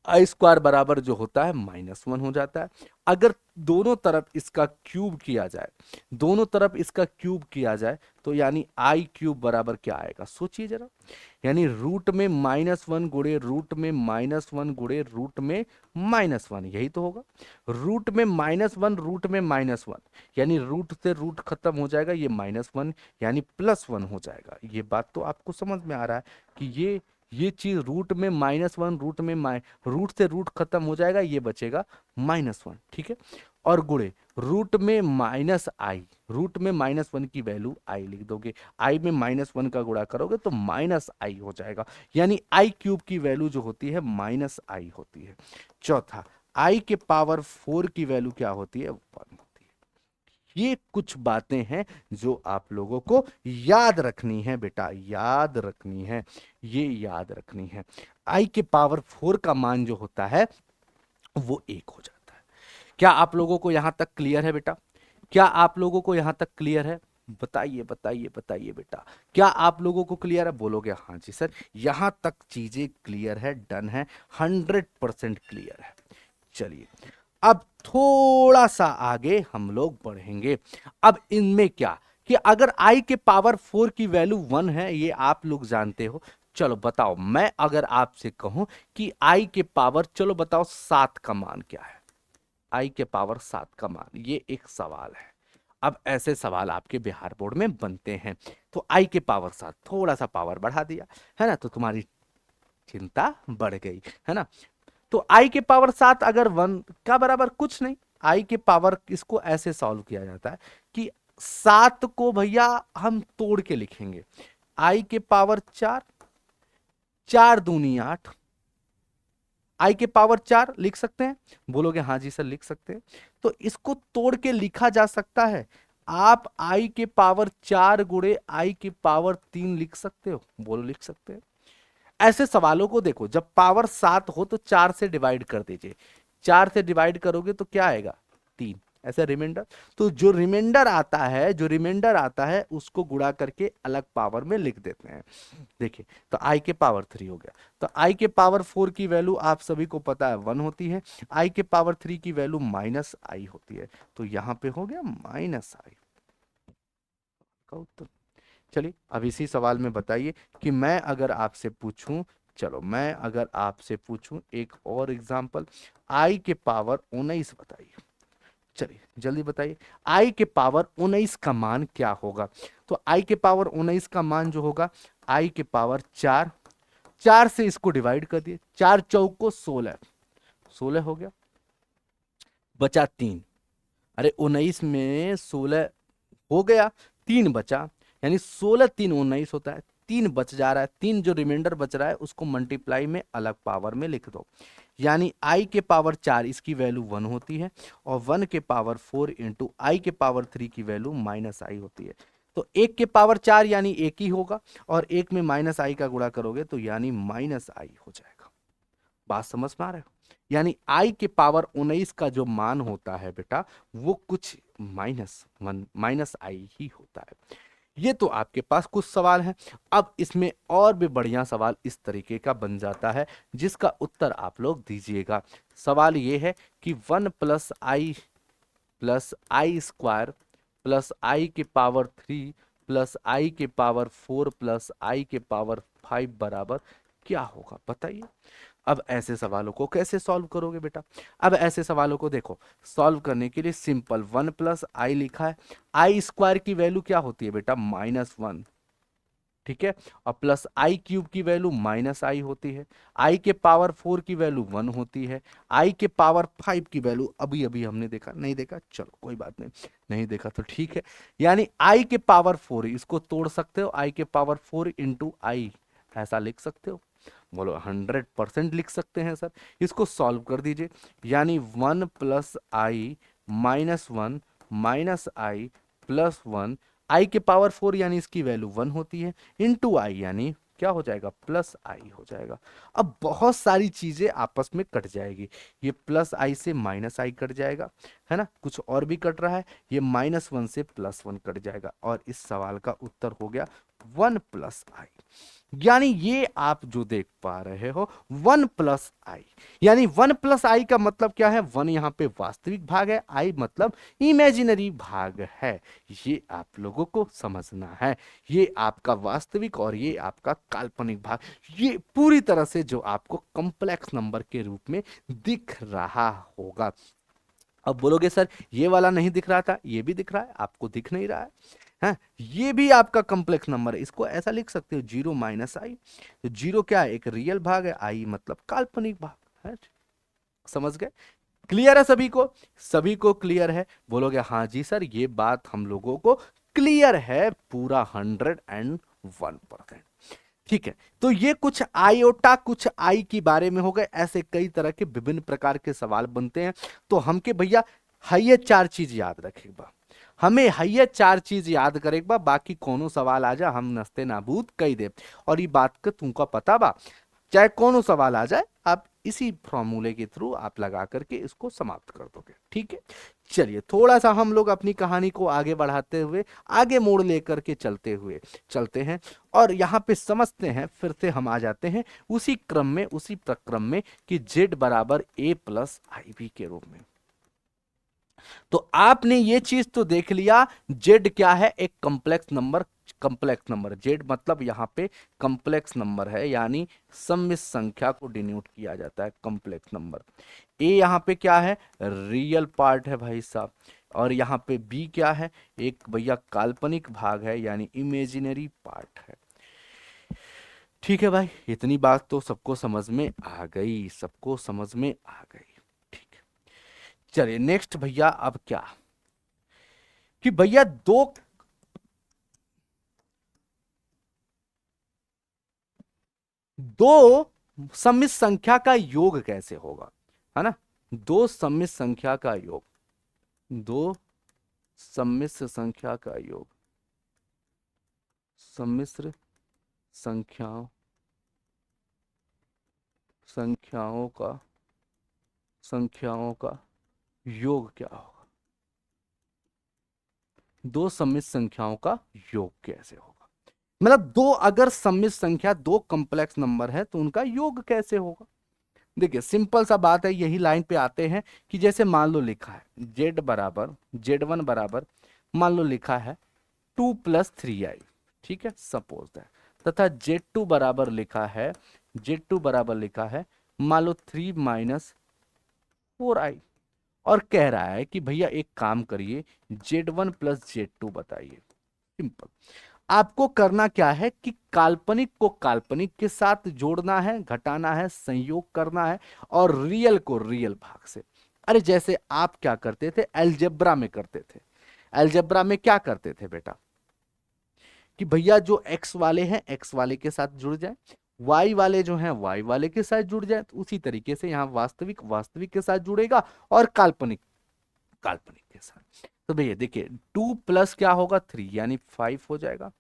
i² बराबर जो होता है -1 हो जाता है। अगर दोनों तरफ इसका क्यूब किया जाए, दोनों तरफ इसका क्यूब किया जाए तो यानी i³ बराबर क्या आएगा? सोचिए जरा। यानी रूट में -1 गुणे रूट में -1 गुणे रूट में -1, यही तो होगा। रूट में -1 रूट में -1, यानी रूट से रूट खत्म हो जाएगा, ये -1 यानी +1 हो जाएगा। ये बात तो आपको समझ में आ रहा है कि ये चीज रूट में -1 रूट से रूट खत्म हो जाएगा, ये बचेगा -1। ठीक है, और गुणे रूट में -i, रूट में -1 की वैल्यू आई लिख दोगे, आई में -1 का गुणा करोगे तो -i हो जाएगा। यानी i³ की वैल्यू जो होती है -i होती है। चौथा, i के पावर 4 की वैल्यू क्या होती है? 1 होती है। ये कुछ बातें हैं जो आप लोगों को याद रखनी है बेटा, याद रखनी है, ये याद रखनी है। i के पावर 4 का मान जो होता है वो 1 हो जाता है। क्या आप लोगों को यहां तक क्लियर है बेटा? क्या आप लोगों को यहां तक क्लियर है? बताइए बताइए बताइए बेटा, क्या आप लोगों को क्लियर है? बोलोगे हाँ जी सर, यहां तक चीजें क्लियर है, डन है, 100% क्लियर है। चलिए, अब थोड़ा सा आगे हम लोग बढ़ेंगे। अब इनमें क्या कि अगर i के पावर 4 की वैल्यू 1 है, ये आप लोग जानते हो। चलो बताओ, मैं अगर आपसे कहूं कि i के पावर, चलो बताओ 7 का मान क्या है? i के पावर 7 का मान, ये एक सवाल है। अब ऐसे सवाल आपके बिहार बोर्ड में बनते हैं। तो i के पावर 7, थोड़ा सा पावर बढ़ा दिया है ना, तो तुम्हारी चिंता बढ़ गई है ना। तो i के पावर 7 अगर 1 का बराबर कुछ नहीं, i के पावर, इसको ऐसे सॉल्व किया जाता है कि 7 को भैया हम तोड़ के लिखेंगे। i के पावर 4, 4 दूनी 8, i के पावर 4 लिख सकते हैं? बोलोगे हाँ जी सर लिख सकते हैं। तो इसको तोड़ के लिखा जा सकता है। आप i के पावर 4 गुणे i के पावर 3 लिख सकते हो? बोलो लिख सकते हैं। ऐसे सवालों को देखो, जब पावर 7 हो तो 4 से डिवाइड कर दीजिए, 4 से डिवाइड करोगे तो क्या आएगा? 3। ऐसा रिमाइंडर, तो जो रिमाइंडर आता है, जो रिमाइंडर आता है उसको गुणा करके अलग पावर में लिख देते हैं। देखिए, तो i के पावर 3 हो गया। तो i के पावर 4 की वैल्यू आप सभी को पता है 1 होती है, i के पावर 3 की वैल्यू -i होती है। तो यहां पे हो गया -i का उत्तर। चलिए, अब इसी सवाल में बताइए कि मैं अगर आपसे पूछूं, चलो मैं अगर आपसे पूछूं एक और एग्जांपल, i के पावर 19 बताइए। चलिए जल्दी बताइए, i के पावर 19 का मान क्या होगा? तो i के पावर 19 का मान जो होगा, i के पावर 4, 4 से इसको डिवाइड कर दिए, 4 चौक को 16, 16 हो गया, बचा 3। अरे 19 में 16 हो गया, 3 बचा, यानी 16 3 19 होता है, 3 बच जा रहा है, 3 जो रिमाइंडर बच रहा है उसको मल्टीप्लाई में अलग पावर में लिख दो। यानी i के पावर 4 इसकी वैल्यू 1 होती है, और 1 के पावर 4 इंटू i के पावर 3 की वैल्यू -i होती है। तो 1 के पावर 4 यानी 1 ही होगा, और 1 में -i का गुणा करोगे तो यानी -i हो जाएगा। बात समझ में आ रहा है? यानी i के पावर 19 का जो मान होता है बेटा, वो कुछ -i ही होता है। ये तो आपके पास कुछ सवाल हैं। अब इसमें और भी बढ़िया सवाल इस तरीके का बन जाता है जिसका उत्तर आप लोग दीजिएगा। सवाल ये है कि 1 + i² प्लस i के पावर 3 प्लस i के पावर 4 प्लस i के पावर 5 बराबर क्या होगा बताइए। अब ऐसे सवालों को कैसे सॉल्व करोगे बेटा? अब ऐसे सवालों को देखो, सॉल्व करने के लिए सिंपल 1 + i लिखा है। आई स्क्वायर की वैल्यू क्या होती है बेटा? -1, ठीक है। और +i³ की वैल्यू -i होती है। i के पावर 4 की वैल्यू 1 होती है। i के पावर 5 की वैल्यू अभी अभी हमने देखा, नहीं देखा, चलो कोई बात नहीं, नहीं देखा तो ठीक है। यानी i के पावर 4, इसको तोड़ सकते हो, i के पावर 4 इंटू आई, ऐसा लिख सकते हो। बोलो 100% लिख सकते हैं सर। इसको सॉल्व कर दीजिए, यानी 1 + i -1 -i +1, आई के पावर 4 यानी इसकी वैल्यू 1 होती है, इंटू आई यानी क्या हो जाएगा? +i हो जाएगा। अब बहुत सारी चीजें आपस में कट जाएगी, ये +i से -i कट जाएगा, है ना, कुछ और भी कट रहा है, ये -1 से +1 कट जाएगा, और इस सवाल का उत्तर हो गया 1 + i। यानी ये आप जो देख पा रहे हो 1 + i, यानी 1 + i का मतलब क्या है? 1 यहाँ पे वास्तविक भाग है, i मतलब इमेजिनरी भाग है। ये आप लोगों को समझना है, ये आपका वास्तविक और ये आपका काल्पनिक भाग, ये पूरी तरह से जो आपको कॉम्प्लेक्स नंबर के रूप में दिख रहा होगा। अब बोलोगे सर ये वाला नहीं दिख रहा था, ये भी दिख रहा है, आपको दिख नहीं रहा है? हाँ, ये भी आपका कॉम्प्लेक्स नंबर है, इसको ऐसा लिख सकते हो 0 - i। तो 0 क्या है? एक रियल भाग है, i मतलब काल्पनिक भाग है। समझ गए? क्लियर है सभी को? सभी को क्लियर है? बोलोगे हाँ जी सर, ये बात हम लोगों को क्लियर है पूरा 101%। ठीक है, तो ये कुछ आयोटा कुछ आई के बारे में हो गए। ऐसे कई तरह के विभिन्न प्रकार के सवाल बनते हैं, तो हमके भैया है 4 चीज याद रखेगा, हमें है 4 चीज याद करेगा, बाकी कोनो सवाल आ जा हम नस्ते नाबूद कही दे। और ये बात का तुमको पता बा, चाहे कोनो सवाल आ जाए, आप इसी फॉर्मूले के थ्रू आप लगा करके इसको समाप्त कर दोगे। ठीक है, चलिए थोड़ा सा हम लोग अपनी कहानी को आगे बढ़ाते हुए, आगे मोड़ लेकर के चलते हैं, और यहाँ पे समझते हैं, फिर से हम आ जाते हैं उसी क्रम में, उसी प्रक्रम में कि z = a + ib के रूप में। तो आपने ये चीज तो देख लिया, z क्या है? एक complex number, complex number z मतलब यहां पे कॉम्प्लेक्स नंबर है, यानी सम्मिश्र संख्या को डिनोट किया जाता है कॉम्प्लेक्स नंबर। a यहां पे क्या है? रियल पार्ट है भाई साहब, और यहां पे b क्या है? एक भैया काल्पनिक भाग है, यानी इमेजिनरी पार्ट है। ठीक है भाई, इतनी बात तो सबको समझ में आ गई, सबको समझ में आ गई। ठीक है, चलिए नेक्स्ट भैया, अब क्या कि भैया दो सम्मिश्र संख्या का योग कैसे होगा, है ना? दो सम्मिश्र संख्या का योग, दो सम्मिश्र संख्या का योग, सम्मिश्र संख्याओं संख्याओं का संख्याओं का योग क्या होगा? दो सम्मिश्र संख्याओं का योग कैसे होगा? मतलब दो अगर सम्मिश्र संख्या, दो कॉम्प्लेक्स नंबर है, तो उनका योग कैसे होगा? देखिए सिंपल सा बात है, यही लाइन पे आते हैं कि जैसे मान लो लिखा है z1 बराबर, मान लो लिखा है 2 + 3i, ठीक है, सपोज दैट, तथा z2 बराबर लिखा है मान लो 3 - 4i, और कह रहा है कि भैया एक काम करिए, z1 + z2 बताइए। सिंपल, आपको करना क्या है कि काल्पनिक को काल्पनिक के साथ जोड़ना है, घटाना है, संयोग करना है, और रियल को रियल भाग से। अरे जैसे आप क्या करते थे, अलजेब्रा में करते थे। अलजेब्रा में क्या करते थे बेटा कि भैया जो एक्स वाले हैं एक्स वाले के साथ जुड़ जाए, वाई वाले जो हैं वाई वाले के साथ जुड़ जाए, तो उसी तरीके से यहाँ वास्तविक वास्तविक के साथ जुड़ेगा, और काल्पनिक काल्पनिक के साथ। तो भैया देखिए 2 + क्या होगा? 3 यानी 5 हो जाएगा,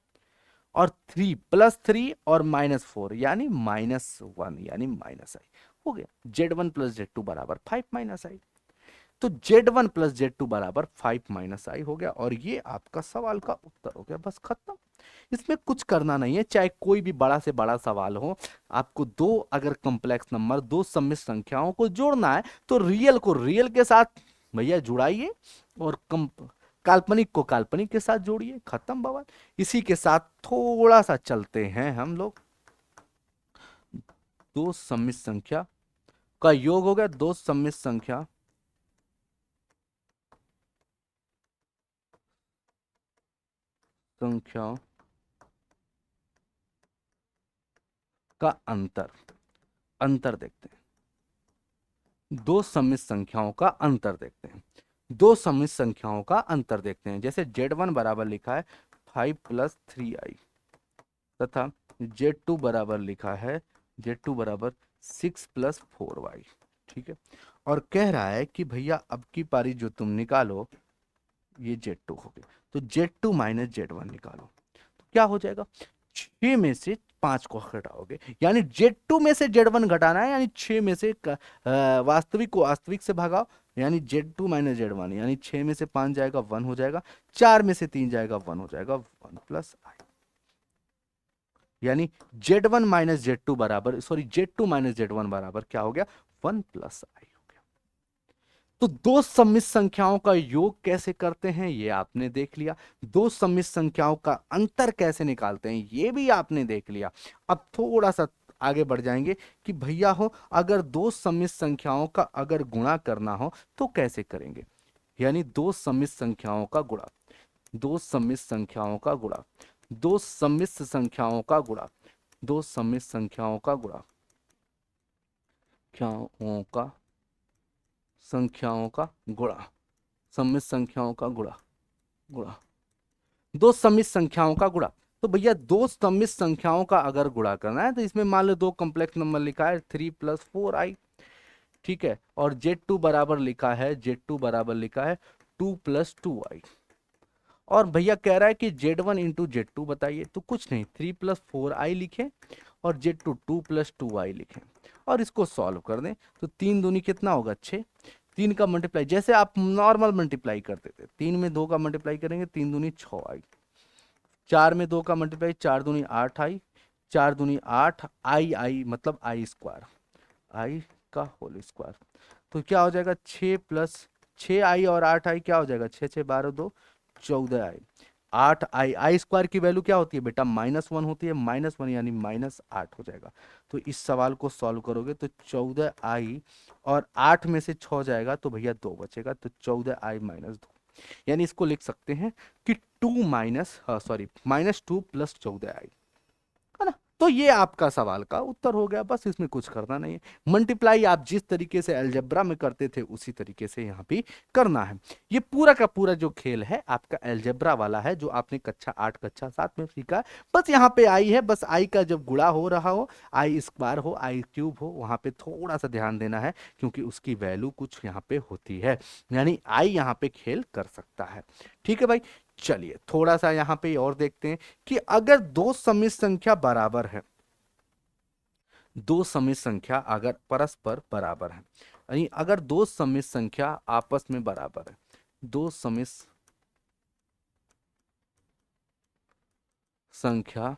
और 3 + 3 और -4 यानी -1 यानी -i हो गया। z1 + z2 बराबर 5 - i, तो z1 + z2 बराबर 5 - i हो गया, और ये आपका सवाल का उत्तर हो गया, बस खत्म। इसमें कुछ करना नहीं है, चाहे कोई भी बड़ा से बड़ा सवाल हो, आपको दो अगर कॉम्प्लेक्स नंबर, दो सम्मिश्र संख्याओं को जोड़ना है, तो रियल को रियल के साथ भैया जुड़ाइए, और काल्पनिक को काल्पनिक के साथ जोड़िए, खत्म बवाल। इसी के साथ थोड़ा सा चलते हैं हम लोग दो सम्मिश्र संख्या का योग हो गया, दो सम्मिश्र संख्याओं का अंतर, अंतर देखते हैं। दो सम्मिश्र संख्याओं का अंतर देखते हैं। दो सम्मिश्र संख्याओं का अंतर देखते हैं। जैसे Z1 बराबर लिखा है 5 + 3i तथा Z2 बराबर लिखा है Z2 बराबर 6 + 4y। ठीक है, और कह रहा है कि भैया अब की पारी जो तुम निकालो ये Z2 हो गया, तो Z2 - Z1 निकालो तो क्या हो जाएगा, 6 में से 5 को घटाओगे, यानी Z2 में से Z1 घटाना है, यानी 6 में से वास्तविक को वास्तविक से भागाओ, यानी Z2 - Z1, यानी 6 में से 5 जाएगा 1 हो जाएगा, 4 में से 3 जाएगा 1 हो जाएगा, 1 + i, यानी Z1 - Z2 बराबर, सॉरी Z2 - Z1 बराबर क्या हो गया, 1 + i। तो दो सम्मिश्र संख्याओं का योग कैसे करते हैं ये आपने देख लिया, दो सम्मिश्र संख्याओं का अंतर कैसे निकालते हैं ये भी आपने देख लिया। अब थोड़ा सा आगे बढ़ जाएंगे कि भैया हो अगर दो सम्मिश्र संख्याओं का अगर गुणा करना हो तो कैसे करेंगे, यानी दो सम्मिश्र संख्याओं का गुणा, दो सम्मिश्र संख्याओं का गुणा, दो सम्मिश्र संख्याओं का गुणा, दो सम्मिश्र संख्याओं का गुणा, संख्याओं का गुणा, सम्मिश्र संख्याओं का गुणा, गुणा, दो सम्मिश्र संख्याओं का गुणा। तो भैया दो सम्मिश्र संख्याओं का अगर गुणा करना है तो इसमें मान लो दो कॉम्प्लेक्स नंबर लिखा है 3 + 4i, ठीक है, और Z2 बराबर लिखा है, Z2 बराबर लिखा है 2 + 2i, और भैया कह रहा है कि Z1 × Z2 बताइए, तो कुछ नहीं 3 + 4i लिखें और Z2 2 + 2i लिखें और इसको सॉल्व कर दें, तो 3 दूनी कितना होगा 6, 3 का मल्टीप्लाई जैसे आप नॉर्मल मल्टीप्लाई करते थे, 3 में 2 का मल्टीप्लाई करेंगे 3 दूनी 6i, 4 में 2 का मल्टीप्लाई 4 दूनी 8i, 4 दूनी 8 आई मतलब आई स्क्वायर, आई का होल स्क्वायर, तो क्या हो जाएगा 6 + 6i और 8i क्या हो जाएगा 6 6 12 2 14i, 8i, आई स्क्वायर की वैल्यू क्या होती है बेटा -1 होती है, -1 यानी -8 हो जाएगा। तो इस सवाल को सॉल्व करोगे तो 14i और 8 में से 6 जाएगा तो भैया 2 बचेगा, तो 14i - 2, यानी इसको लिख सकते हैं कि 2 माइनस सॉरी -2 + 14i, है ना। तो ये आपका सवाल का उत्तर हो गया, बस इसमें कुछ करना नहीं है। मल्टीप्लाई आप जिस तरीके से अलजेब्रा में करते थे उसी तरीके से यहाँ भी करना है। ये पूरा का पूरा जो खेल है आपका अलजेब्रा वाला है, जो आपने कक्षा 8 कक्षा 7 में सीखा है। बस यहाँ पे आई है, बस आई का जब गुणा हो रहा हो, आई स्क्वायर हो, आई क्यूब हो, वहां पे थोड़ा सा ध्यान देना है क्योंकि उसकी वैल्यू कुछ यहाँ पे होती है, यानी आई यहाँ पे खेल कर सकता है। ठीक है भाई, चलिए थोड़ा सा यहाँ पे और देखते हैं कि अगर दो सम्मिश्र संख्या बराबर है, दो सम्मिश्र संख्या अगर परस्पर बराबर है, यानी अगर दो सम्मिश्र संख्या आपस में बराबर है, दो सम्मिश्र संख्या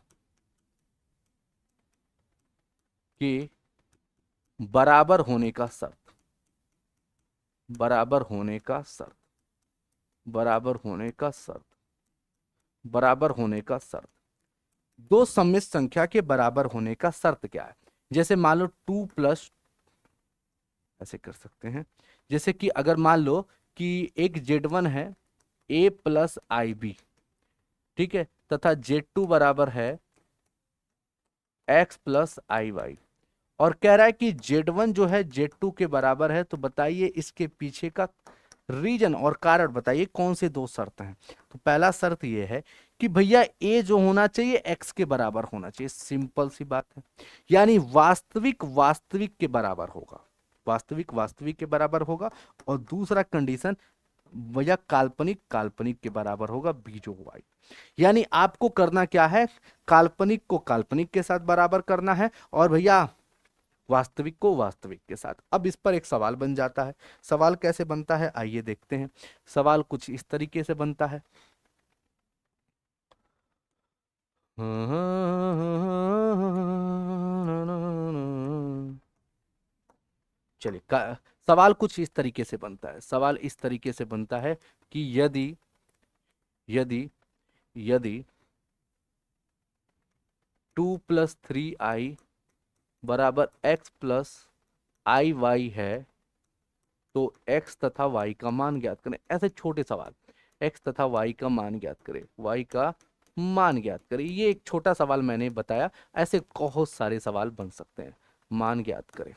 के बराबर होने का शर्त, बराबर होने का शर्त, बराबर होने का शर्त, बराबर होने का शर्त, दो सम्मिश्र संख्या के बराबर होने का शर्त क्या है। जैसे मान लो 2 + ऐसे कर सकते हैं, जैसे कि अगर मान लो कि एक Z1 है a + ib, ठीक है, तथा Z2 बराबर है x + iy, और कह रहा है कि Z1 जो है Z2 के बराबर है, तो बताइए इसके पीछे का रीजन और कारण बताइए कौन से दो शर्त हैं। तो पहला शर्त यह है कि भैया a जो होना चाहिए x के बराबर होना चाहिए, सिंपल सी बात है, यानी वास्तविक वास्तविक के बराबर होगा, वास्तविक वास्तविक के बराबर होगा, और दूसरा कंडीशन भैया काल्पनिक काल्पनिक के बराबर होगा b जो y, यानी आपको करना क्या है, काल्पनिक को काल्पनिक के साथ बराबर करना है और भैया वास्तविक को वास्तविक के साथ। अब इस पर एक सवाल बन जाता है, सवाल कैसे बनता है आइए देखते हैं। सवाल कुछ इस तरीके से बनता है, चलिए सवाल कुछ इस तरीके से बनता है, सवाल इस तरीके से बनता है कि यदि यदि यदि 2 + 3i बराबर x प्लस आई वाई है तो x तथा y का मान ज्ञात करें। ऐसे छोटे सवाल, x तथा y का मान ज्ञात करें, y का मान ज्ञात करें, ये एक छोटा सवाल मैंने बताया। ऐसे बहुत सारे सवाल बन सकते हैं, मान ज्ञात करें।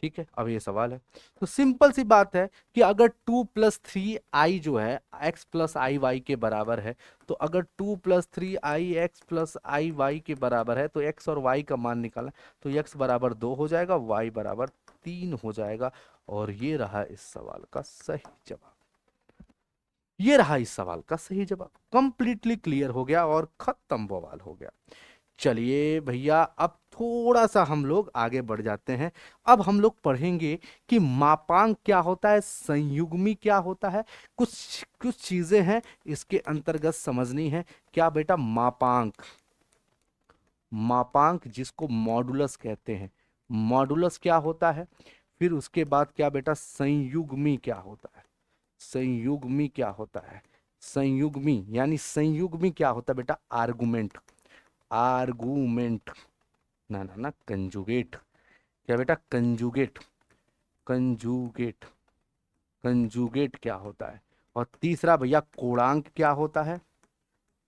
ठीक है, अब ये सवाल है तो सिंपल सी बात है कि अगर 2 + 3i जो है x प्लस आई वाई के बराबर है, तो अगर 2 + 3i x प्लस आई वाई के बराबर है तो x और y का मान निकालना, तो x बराबर 2 हो जाएगा, y बराबर 3 हो जाएगा। और ये रहा इस सवाल का सही जवाब। ये रहा इस सवाल का सही जवाब। कंप्लीटली क्लियर हो गया और खत्म बवाल हो गया। चलिए भैया, अब थोड़ा सा हम लोग आगे बढ़ जाते हैं। अब हम लोग पढ़ेंगे कि मापांक क्या होता है, संयुग्मी क्या होता है। कुछ कुछ चीजें हैं इसके अंतर्गत समझनी है। क्या बेटा, मापांक, मापांक जिसको मॉडुलस कहते हैं, मॉडुलस क्या होता है। फिर उसके बाद क्या बेटा, संयुग्मी क्या होता है, संयुग्मी क्या होता है, संयुग्मी यानी संयुग्मी क्या होता है बेटा, आर्गुमेंट, आर्गुमेंट, ना ना ना कंजुगेट, क्या बेटा, कंजुगेट, कंजुगेट, कंजुगेट क्या होता है। और तीसरा भैया कोणांक क्या होता है,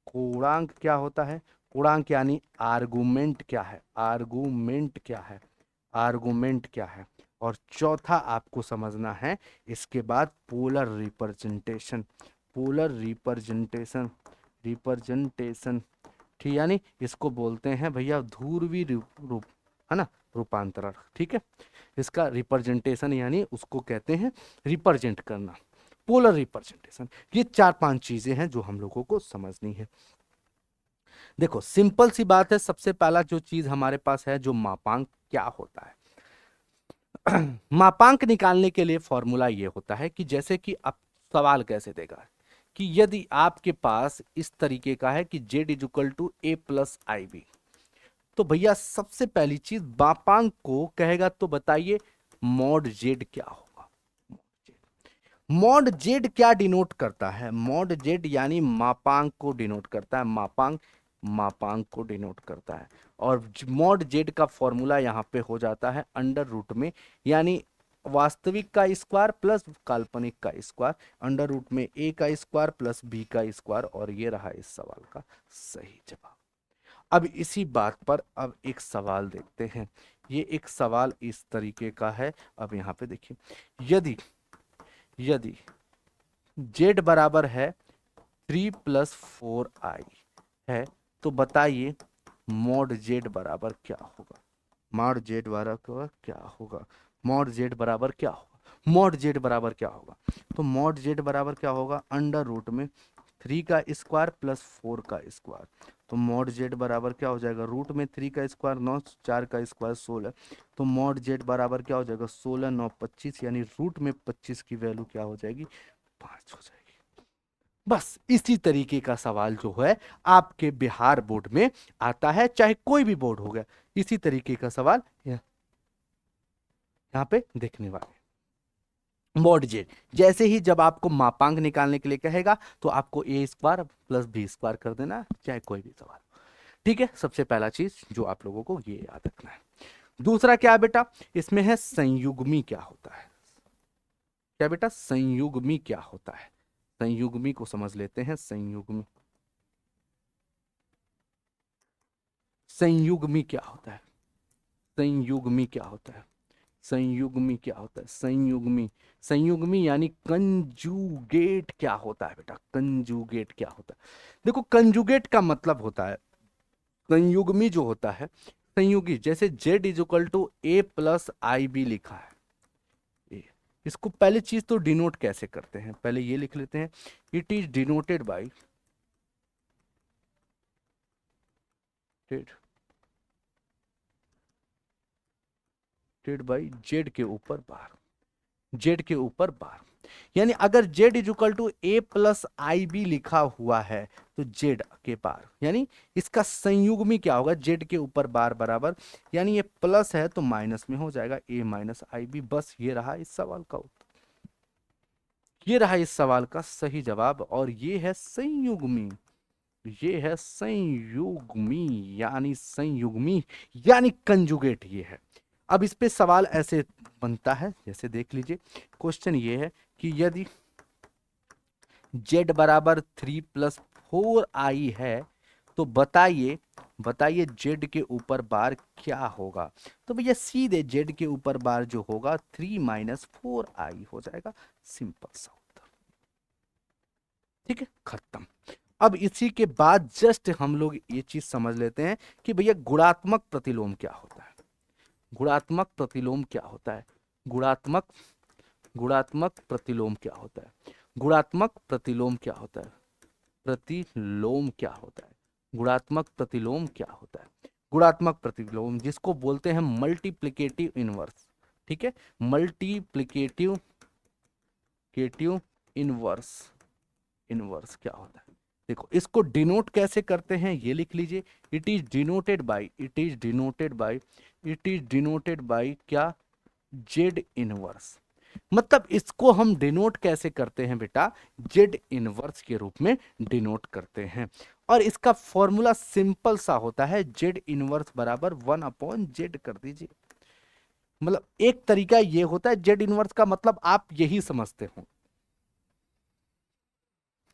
कोणांक क्या होता है, कोणांक यानी आर्गुमेंट क्या है, आर्गुमेंट क्या है, आर्गुमेंट क्या है। और चौथा आपको समझना है इसके बाद polar representation, polar representation, representation, ठीक, यानी इसको बोलते हैं भैया ध्रुवीय रूप, है ना, रूपांतरण। ठीक है, इसका रिप्रेजेंटेशन यानी उसको कहते हैं रिप्रेजेंट करना, पोलर रिप्रेजेंटेशन। ये 4-5 चीजें हैं जो हम लोगों को समझनी है। देखो सिंपल सी बात है, सबसे पहला जो चीज हमारे पास है, जो मापांक क्या होता है। मापांक निकालने के लिए फॉर्मूला ये होता है कि जैसे कि अब सवाल कैसे देगा कि यदि आपके पास इस तरीके का है कि z = a+ib, तो भैया सबसे पहली चीज मापांक को कहेगा तो बताइए मॉड z क्या होगा। मॉड z क्या डिनोट करता है, मॉड z यानी मापांक को डिनोट करता है, मापांक, मापांक को डिनोट करता है। और मॉड z का फॉर्मूला यहां पे हो जाता है अंडर रूट में, यानी वास्तविक का स्क्वायर प्लस काल्पनिक का स्क्वायर, अंडर रूट में a का स्क्वायर प्लस b का स्क्वायर। और ये रहा इस सवाल का सही जवाब। अब इसी बात पर अब एक सवाल देखते हैं। ये एक सवाल इस तरीके का है। अब यहाँ पे देखिए, यदि यदि z बराबर है 3 + 4i है, तो बताइए मॉड z बराबर क्या होगा, मॉड z बराबर क्या होगा, मॉड z बराबर क्या होगा, मॉड z बराबर क्या होगा। तो मॉड z बराबर क्या होगा, अंडर रूट में 3 का स्क्वायर प्लस 4 का स्क्वायर। तो मॉड z बराबर क्या हो जाएगा, रूट में 3 का स्क्वायर 9, 4 का स्क्वायर 16। तो मॉड z बराबर क्या हो जाएगा, 16 9 25, यानी रूट में 25 की वैल्यू क्या हो जाएगी, 5 हो जाएगी। बस इसी तरीके का सवाल जो है आपके बिहार बोर्ड में आता है, चाहे कोई भी बोर्ड हो गया, इसी तरीके का सवाल यहाँ पे देखने वाले। मॉड z, जैसे ही जब आपको मापांक निकालने के लिए कहेगा तो आपको a² + b² कर देना, चाहे कोई भी सवाल। ठीक है, सबसे पहला चीज जो आप लोगों को ये याद रखना है। दूसरा क्या है बेटा, इसमें है संयुग्मी क्या होता है। क्या बेटा, संयुग्मी क्या होता है, संयुग्मी को समझ लेते हैं। संयुग्मी, संयुग्मी क्या होता है, संयुग्मी क्या होता है, संयुग्मी क्या होता है, संयुग्मी, संयुग्मी यानी कंजुगेट क्या होता है बेटा, कंजुगेट क्या होता है। देखो कंजुगेट का मतलब होता है, संयुग्मी जो होता है, संयुगी, जैसे z = a+ib लिखा है, ए, इसको पहले चीज तो डिनोट कैसे करते हैं, पहले ये लिख लेते हैं, it is denoted by Z के ऊपर बार, जेड के ऊपर बार। यानी अगर z = a+ib लिखा हुआ है तो z के बार, यानी इसका संयुग्मी क्या होगा, z के ऊपर बार बराबर, यानी ये प्लस है तो माइनस में हो जाएगा a-ib। बस ये रहा इस सवाल का उत्तर, ये रहा इस सवाल का सही जवाब, और ये है संयुग्मी, ये है संयुग्मी, यानी संयुग्मी यानी कंजुगेट ये है। अब इस पे सवाल ऐसे बनता है, जैसे देख लीजिए, क्वेश्चन ये है कि यदि z बराबर 3+4i है तो बताइए z के ऊपर बार क्या होगा। तो भैया सीधे z के ऊपर बार जो होगा 3-4i हो जाएगा, सिंपल सा उत्तर। ठीक है, खत्म। अब इसी के बाद जस्ट हम लोग ये चीज समझ लेते हैं कि भैया गुणात्मक प्रतिलोम क्या होता है। गुणात्मक प्रतिलोम क्या होता है, गुणात्मक गुणात्मक प्रतिलोम क्या होता है, गुणात्मक प्रतिलोम क्या होता है, प्रतिलोम क्या होता है, गुणात्मक प्रतिलोम क्या होता है। गुणात्मक प्रतिलोम जिसको बोलते हैं मल्टीप्लिकेटिव इनवर्स। ठीक है, मल्टीप्लिकेटिव केटिव इनवर्स, इनवर्स क्या होता है। देखो इसको डिनोट कैसे करते हैं ये लिख लीजिए, it is denoted by, it is denoted by, it is denoted by क्या, जेड इनवर्स। मतलब इसको हम डिनोट कैसे करते हैं बेटा, जेड इनवर्स के रूप में डिनोट करते हैं। और इसका फॉर्मूला सिंपल सा होता है, जेड इनवर्स बराबर 1/z कर दीजिए। मतलब एक तरीका ये होता है, जेड इनवर्स का मतलब आप यही समझते हो,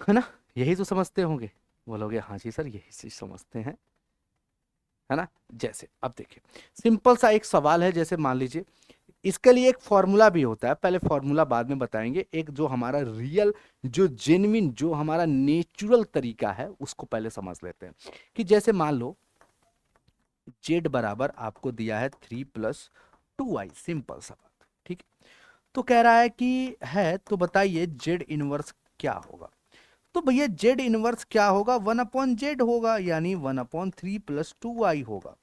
है ना, यही तो समझते होंगे। बोलोगे हाँ जी सर यही चीज समझते हैं, है ना। जैसे अब देखिए सिंपल सा एक सवाल है, जैसे मान लीजिए इसके लिए एक फॉर्मूला भी होता है, पहले फॉर्मूला बाद में बताएंगे। एक जो हमारा रियल, जो जेन्युइन, जो हमारा नेचुरल तरीका है उसको पहले समझ लेते हैं। कि जैसे मान लो जेड बराबर आपको दिया है 3+2i, सिंपल सा बात। ठीक है, तो कह रहा है कि है, तो बताइए जेड इनवर्स क्या होगा। तो भैया जेड इनवर्स क्या होगा, 1/z होगा, यानी 1/3+2i होगा।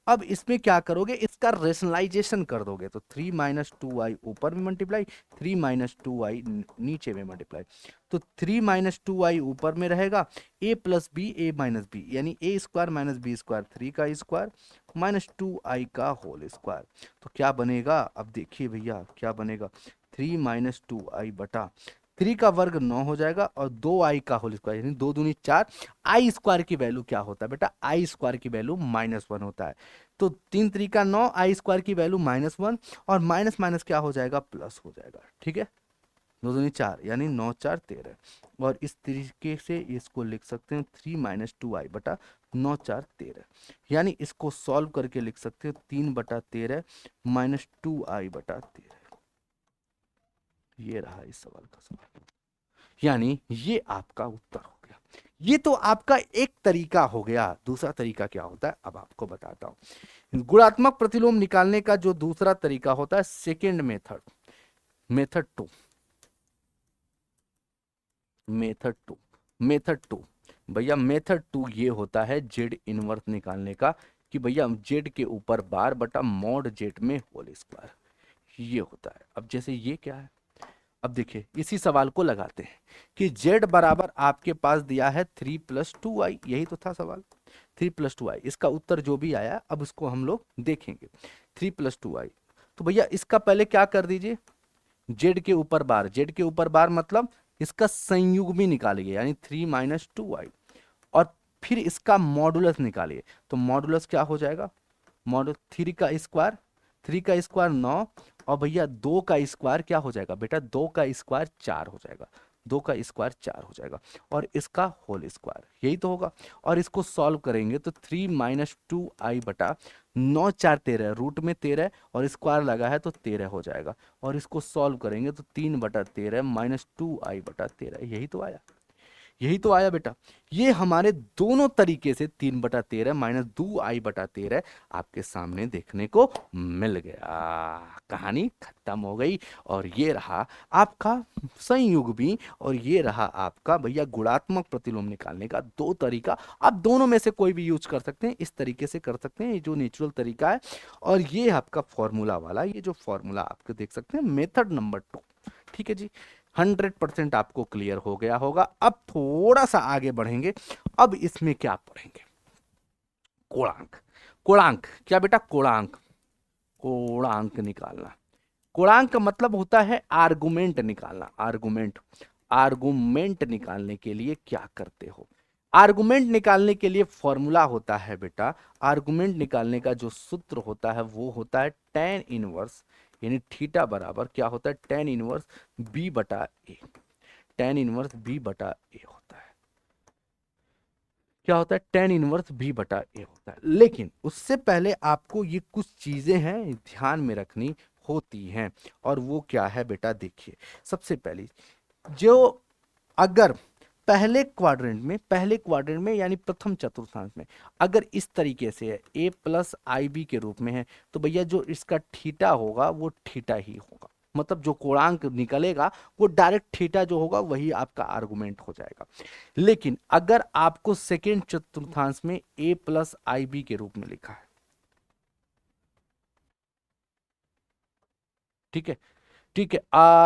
अब इसमें क्या करोगे, इसका रेशनलाइजेशन कर दोगे, तो 3-2i ऊपर में मल्टीप्लाई, 3-2i नीचे में मल्टीप्लाई। तो 3-2i ऊपर में रहेगा, a+b यानी a² - b², 3 का स्क्वायर -2i का होल स्क्वायर। तो क्या बनेगा, अब देखिए भैया क्या बनेगा, 3-2i बटा 3 का वर्ग 9 हो जाएगा, और 2i का होल स्क्वायर यानी 2 दूनी 4। आई स्क्वायर की वैल्यू क्या होता है बेटा, आई स्क्वायर की वैल्यू -1 होता है। तो 3 3 9, आई स्क्वायर की वैल्यू -1, और माइनस माइनस क्या हो जाएगा, प्लस हो जाएगा। ठीक है, 2 दूनी 4 यानी 9 4 13। और इस तरीके से इसको लिख सकते हैं 3-2i बटा 9 4 13, यानी इसको सॉल्व करके लिख सकते हो 3/13 -2i बटा 13। ये रहा इस सवाल का सवाल, यानी ये आपका उत्तर हो गया। ये तो आपका एक तरीका हो गया। दूसरा तरीका क्या होता है अब आपको बताता हूं। गुणात्मक प्रतिलोम निकालने का जो दूसरा तरीका होता है, second method, method two, method two, method two. भैया मेथड टू ये होता है जेड इनवर्स निकालने का, कि भैया जेड के ऊपर बार बटा मॉड जेड में होल स्क्वायर, ये होता है। अब जैसे ये क्या है, अब देखिए इसी सवाल को लगाते हैं कि z बराबर आपके पास दिया है 3+2i, यही तो था सवाल, 3+2i। इसका उत्तर जो भी आया अब उसको हम लोग देखेंगे, 3+2i। तो भैया इसका पहले क्या कर दीजिए, z के ऊपर बार, z के ऊपर बार मतलब इसका संयुग्मी निकालिए, यानी 3-2i, और फिर इसका मॉडुलस निकालिए। तो मॉडुलस क्या हो जाएगा, मॉडुलस 3 का स्क्वायर, 3 का स्क्वायर 9, और भैया 2 का स्क्वायर क्या हो जाएगा बेटा, 2 का स्क्वायर 4 हो जाएगा, 2 का स्क्वायर 4 हो जाएगा, और इसका होल स्क्वायर, यही तो होगा। और इसको सॉल्व करेंगे तो 3-2i बटा 9 4 13, रूट में 13 और स्क्वायर लगा है तो 13 हो जाएगा। और इसको सॉल्व करेंगे तो 3/13 -2i बटा 13, यही तो आया, यही तो आया बेटा। ये हमारे दोनों तरीके से 3/13 -2i/13 आपके सामने देखने को मिल गया। कहानी खत्म हो गई। और ये रहा आपका संयुग्मी, और ये रहा आपका भैया गुणात्मक प्रतिलोम निकालने का दो तरीका। आप दोनों में से कोई भी यूज कर सकते हैं, इस तरीके से कर सकते हैं, ये जो नेचुरल तरीका है। और ये आपका फॉर्मूला वाला, ये जो फॉर्मूला आपको देख सकते हैं, मेथड नंबर 2। ठीक है जी, 100% आपको क्लियर हो गया होगा। अब थोड़ा सा आगे बढ़ेंगे, अब इसमें क्या पढ़ेंगे, कोणांक। कोणांक क्या बेटा, कोणांक, कोणांक निकालना। कोणांक का मतलब होता है आर्गुमेंट निकालना, आर्गुमेंट। आर्गुमेंट निकालने के लिए क्या करते हो, आर्गुमेंट निकालने के लिए फॉर्मूला होता है बेटा, आर्गुमेंट निकालने का जो सूत्र होता है वो होता है tan इनवर्स, यानी थीटा बराबर क्या होता है, tan इनवर्स b बटा ए, tan इनवर्स b बटा ए होता है, क्या होता है, tan इनवर्स b बटा ए होता है। लेकिन उससे पहले आपको ये कुछ चीजें हैं ध्यान में रखनी होती हैं, और वो क्या है बेटा, देखिए सबसे पहली जो, अगर पहले क्वाड्रेंट में यानी प्रथम चतुर्थांश में अगर इस तरीके से है a प्लस आई बी के रूप में है, तो भैया जो इसका थीटा होगा वो थीटा ही होगा, मतलब जो कोणांक निकलेगा वो डायरेक्ट थीटा जो होगा वही आपका आर्गुमेंट हो जाएगा। लेकिन अगर आपको सेकेंड चतुर्थांश में a प्लस आई बी के रूप में लिखा है, ठीक है, ठीक है,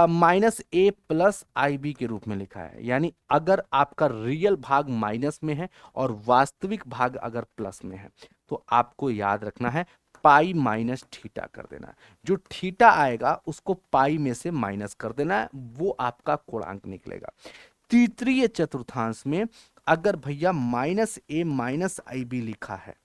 minus A plus I B के रूप में लिखा है, यानी अगर आपका रियल भाग माइनस में है और वास्तविक भाग अगर प्लस में है, तो आपको याद रखना है पाई माइनस थीटा कर देना है, जो थीटा आएगा उसको पाई में से माइनस कर देना है, वो आपका कोणांक निकलेगा। तृतीय चतुर्थांश में अगर भैया माइनस ए माइनस आई बी लिखा है,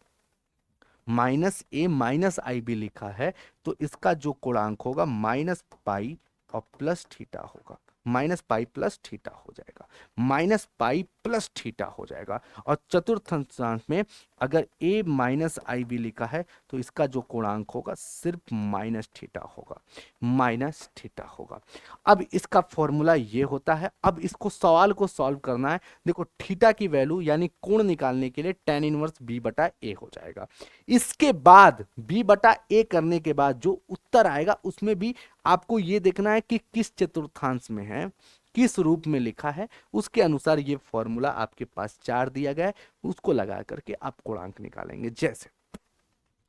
माइनस ए माइनस आई बी लिखा है, तो इसका जो कोणांक होगा माइनस पाई और प्लस थीटा होगा, माइनस पाई प्लस थीटा हो जाएगा, माइनस पाई प्लस थीटा हो जाएगा। और चतुर्थ अंशांश में अगर ए माइनस आई बी लिखा है, तो इसका जो कोणांक होगा सिर्फ माइनस थीटा होगा, माइनस थीटा होगा। अब इसका फॉर्मूला ये होता है, अब इसको सवाल को सॉल्व करना है। देखो थीटा की वैल्यू यानी कोण निकालने के लिए tan इनवर्स b बटा ए हो जाएगा। इसके बाद b बटा ए करने के बाद जो उत्तर आएगा उसमें भी आपको ये देखना है कि किस चतुर्थांश में है, किस रूप में लिखा है, उसके अनुसार ये फॉर्मूला आपके पास 4 दिया गया है, उसको लगा करके आप कोणांक निकालेंगे। जैसे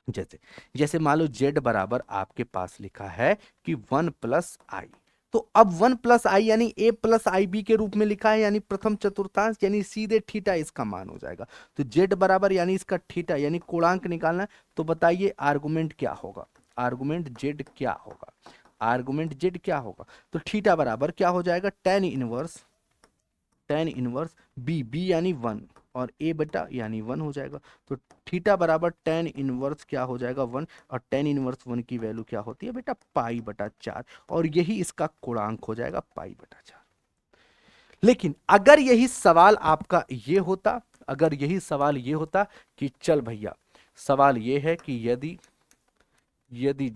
जैसे जैसे मान लो z बराबर आपके पास लिखा है कि 1 प्लस आई, तो अब 1 प्लस आई यानी a प्लस आई बी के रूप में लिखा है, यानी प्रथम चतुर्थांश, यानी सीधे थीटा इसका मान हो जाएगा। तो z बराबर यानी इसका थीटा यानी कोणांक निकालना है, तो बताइए आर्गुमेंट क्या होगा, आर्गुमेंट z क्या होगा, आर्गुमेंट z क्या होगा, तो थीटा बराबर क्या हो जाएगा, tan इनवर्स b यानी 1 और a बटा यानी 1 हो जाएगा। तो थीटा बराबर tan इनवर्स क्या हो जाएगा 1, और tan इनवर्स 1 की वैल्यू क्या होती है बेटा पाई बटा 4, और यही इसका कोणांक हो जाएगा पाई बटा 4। लेकिन अगर यही सवाल आपका ये होता, अगर यही सवाल ये होता कि चल भैया सवाल ये है कि यदि यदि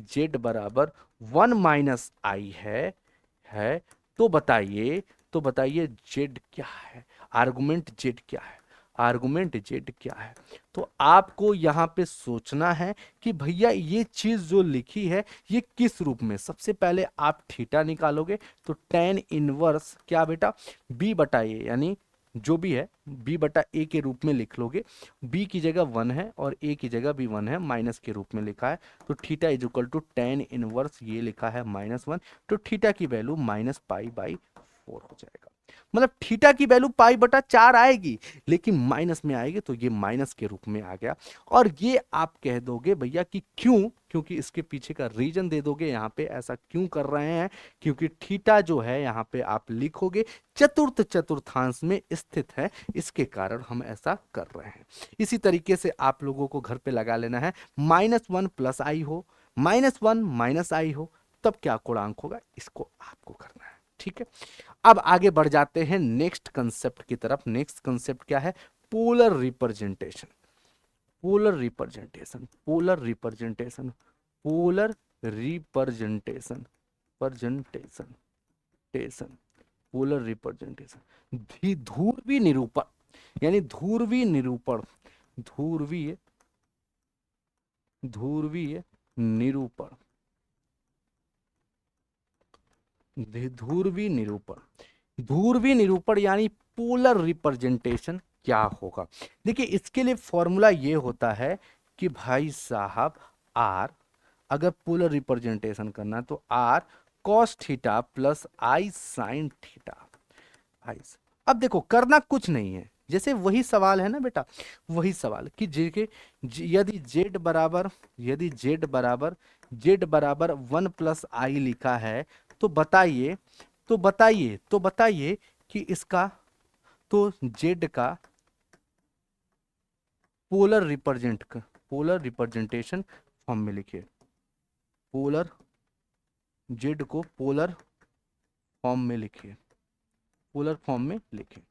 z बराबर 1 माइनस आई है तो बताइए z क्या है, आर्गुमेंट z क्या है, आर्गुमेंट z क्या है। तो आपको यहाँ पे सोचना है कि भैया ये चीज जो लिखी है ये किस रूप में, सबसे पहले आप थीटा निकालोगे, तो tan इनवर्स क्या बेटा b बटा ए, यानी जो भी है b बटा ए के रूप में लिख लोगे, b की जगह 1 है और a की जगह भी 1 है, माइनस के रूप में लिखा है, तो theta is equal to tan inverse ये लिखा है -1, तो थीटा की वैल्यू माइनस पाई बाई 4 हो जाएगा। मतलब थीटा की वैल्यू पाई बटा 4 आएगी, लेकिन माइनस में आएगी, तो ये माइनस के रूप में आ गया। और ये आप कह दोगे भैया कि क्यों, क्योंकि इसके पीछे का रीजन दे दोगे, यहाँ पे ऐसा क्यों कर रहे हैं, क्योंकि थीटा जो है यहाँ पे आप लिखोगे चतुर्थ चतुर्थांश में स्थित है, इसके कारण हम ऐसा कर रहे हैं। इसी तरीके से आप लोगों को घर पे लगा लेना है, -1 प्लस आई हो, -1 माइनस आई हो, तब क्या कोणांक होगा, इसको आपको करना है। ठीक है, अब आगे बढ़ जाते हैं नेक्स्ट कंसेप्ट की तरफ। नेक्स्ट कंसेप्ट क्या है, polar representation, polar representation, polar representation, polar representation, presentation station, polar representation, ध्रुवीय निरूपण, यानी ध्रुवीय निरूपण, ध्रुवीय ध्रुवीय निरूपण, ध्रुवीय निरूपण, ध्रुवीय निरूपण यानी पोलर रिप्रेजेंटेशन क्या होगा। देखिए इसके लिए फॉर्मूला ये होता है कि भाई साहब आर, अगर पोलर रिप्रेजेंटेशन करना है तो R cos theta plus I sine theta. भाई अब देखो करना कुछ नहीं है, जैसे वही सवाल है ना बेटा, वही सवाल कि यदि z बराबर 1 प्लस आई लिखा है, तो बताइए कि इसका तो जेड का पोलर रिप्रेजेंटेशन फॉर्म में लिखिए, पोलर, जेड को पोलर फॉर्म में लिखिए, पोलर फॉर्म में लिखें,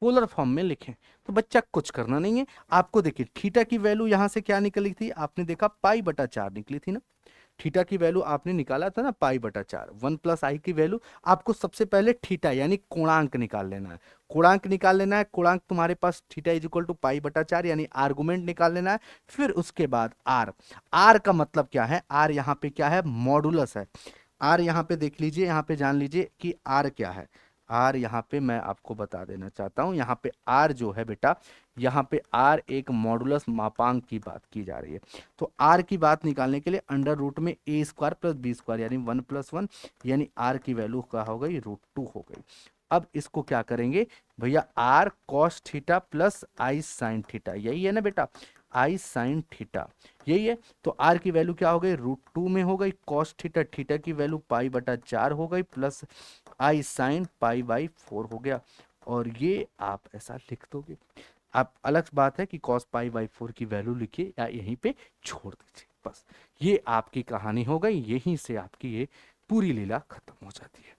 पोलर फॉर्म में लिखें। तो बच्चा कुछ करना नहीं है आपको। देखिए थीटा की वैल्यू यहां से क्या निकली थी, आपने देखा पाई बटा 4 निकली थी ना। थीटा की वैल्यू आपने निकाला था ना पाई बटा 4, 1 प्लस आई की वैल्यू। आपको सबसे पहले थीटा यानी कोणांक निकाल लेना है, कोणांक निकाल लेना है। कोणांक तुम्हारे पास थीटा इज इक्वल टू पाई बटा 4 यानी आर्गुमेंट निकाल लेना है। फिर उसके बाद आर, आर का मतलब क्या है, आर यहाँ पे क्या है, मॉडुलस है। आर यहाँ पे देख लीजिए, यहाँ पे जान लीजिए कि आर क्या है। आर यहाँ पे मैं आपको बता देना चाहता हूँ, यहाँ पे आर जो है बेटा, यहाँ पे आर एक मॉडुलस मापांक की बात की जा रही है। तो आर की बात निकालने के लिए अंडर रूट में ए स्क्वायर प्लस बी स्क्वायर यानी 1 प्लस 1 यानी आर की वैल्यू क्या हो गई, √2 हो गई। अब इसको क्या करेंगे भैया, R cos theta plus I sine theta, यही है ना बेटा, आई साइन थीटा यही है। तो आर की वैल्यू क्या हो गई, √2 में हो गई, कॉस थीटा, थीटा की वैल्यू पाई बटा 4 हो गई, plus I sine pi by 4 हो गया। और ये आप ऐसा लिख दोगे। आप अलग बात है कि कॉस पाई बाई 4 की वैल्यू लिखिए या यहीं पे छोड़ दीजिए, बस ये आपकी कहानी हो गई। यहीं से आपकी ये पूरी लीला खत्म हो जाती है।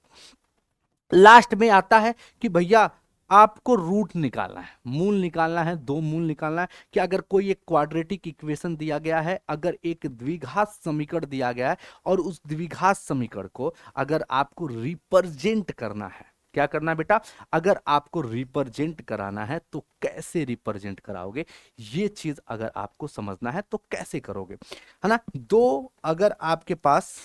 लास्ट में आता है कि भैया आपको रूट निकालना है, मूल निकालना है, दो मूल निकालना है। कि अगर कोई एक क्वाड्रेटिक इक्वेशन दिया गया है, अगर एक द्विघात समीकरण दिया गया है और उस द्विघात समीकरण को अगर आपको रिप्रेजेंट करना है, क्या करना है बेटा, अगर आपको रिप्रेजेंट कराना है तो कैसे रिप्रेजेंट कराओगे, ये चीज अगर आपको समझना है तो कैसे करोगे, है ना। दो अगर आपके पास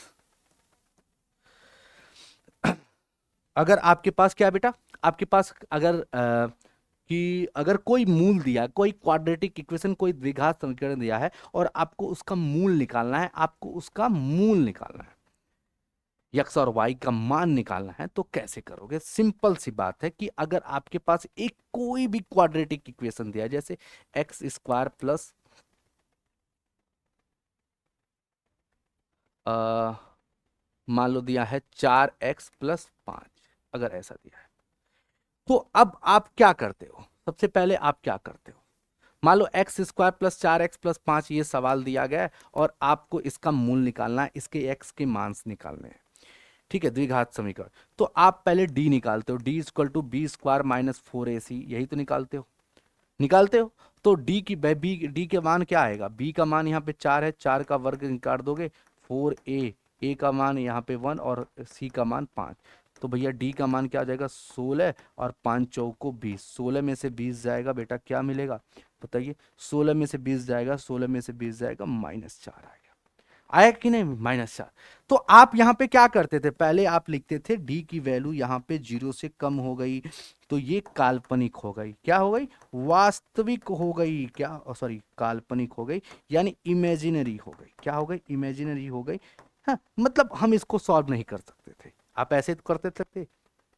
अगर आपके पास क्या है बेटा, आपके पास अगर कि अगर कोई मूल दिया, कोई क्वाड्रेटिक इक्वेशन, कोई द्विघात समीकरण दिया है और आपको उसका मूल निकालना है, आपको उसका मूल निकालना है, x और y का मान निकालना है, तो कैसे करोगे। सिंपल सी बात है कि अगर आपके पास एक कोई भी क्वाड्रेटिक इक्वेशन दिया है, जैसे एक्स स्क्वायर प्लस मान लो दिया है 4x प्लस 5, अगर ऐसा दिया है तो अब आप क्या करते हो, सबसे पहले आप क्या करते हो, मान लो x square plus 4x plus 5 ये सवाल दिया गया है और आपको इसका मूल निकालना है, इसके x के मान निकालने हैं, ठीक है, द्विघात समीकरण। तो आप पहले d निकालते हो, d equal to B square minus 4ac, यही तो निकालते हो। तो d के मान क्या आएगा, b का मान यहाँ पे 4 है, 4 का वर्ग निकाल दोगे 4a का मान यहाँ पे 1 और c का मान 5। तो भैया d का मान क्या आ जाएगा 16 और 5 चौको 20, 16 में से 20 जाएगा बेटा क्या मिलेगा बताइए, 16 में से 20 जाएगा, 16 में से 20 जाएगा -4 आया कि नहीं, -4। तो आप यहाँ पे क्या करते थे, पहले आप लिखते थे d की वैल्यू यहाँ पे 0 से कम हो गई तो ये काल्पनिक हो गई, क्या हो गई, वास्तविक हो गई, क्या सॉरी काल्पनिक हो गई यानी इमेजिनरी हो गई, क्या हो गई, इमेजिनरी हो गई। हाँ मतलब हम इसको सॉल्व नहीं कर सकते थे, आप ऐसे तो करते थे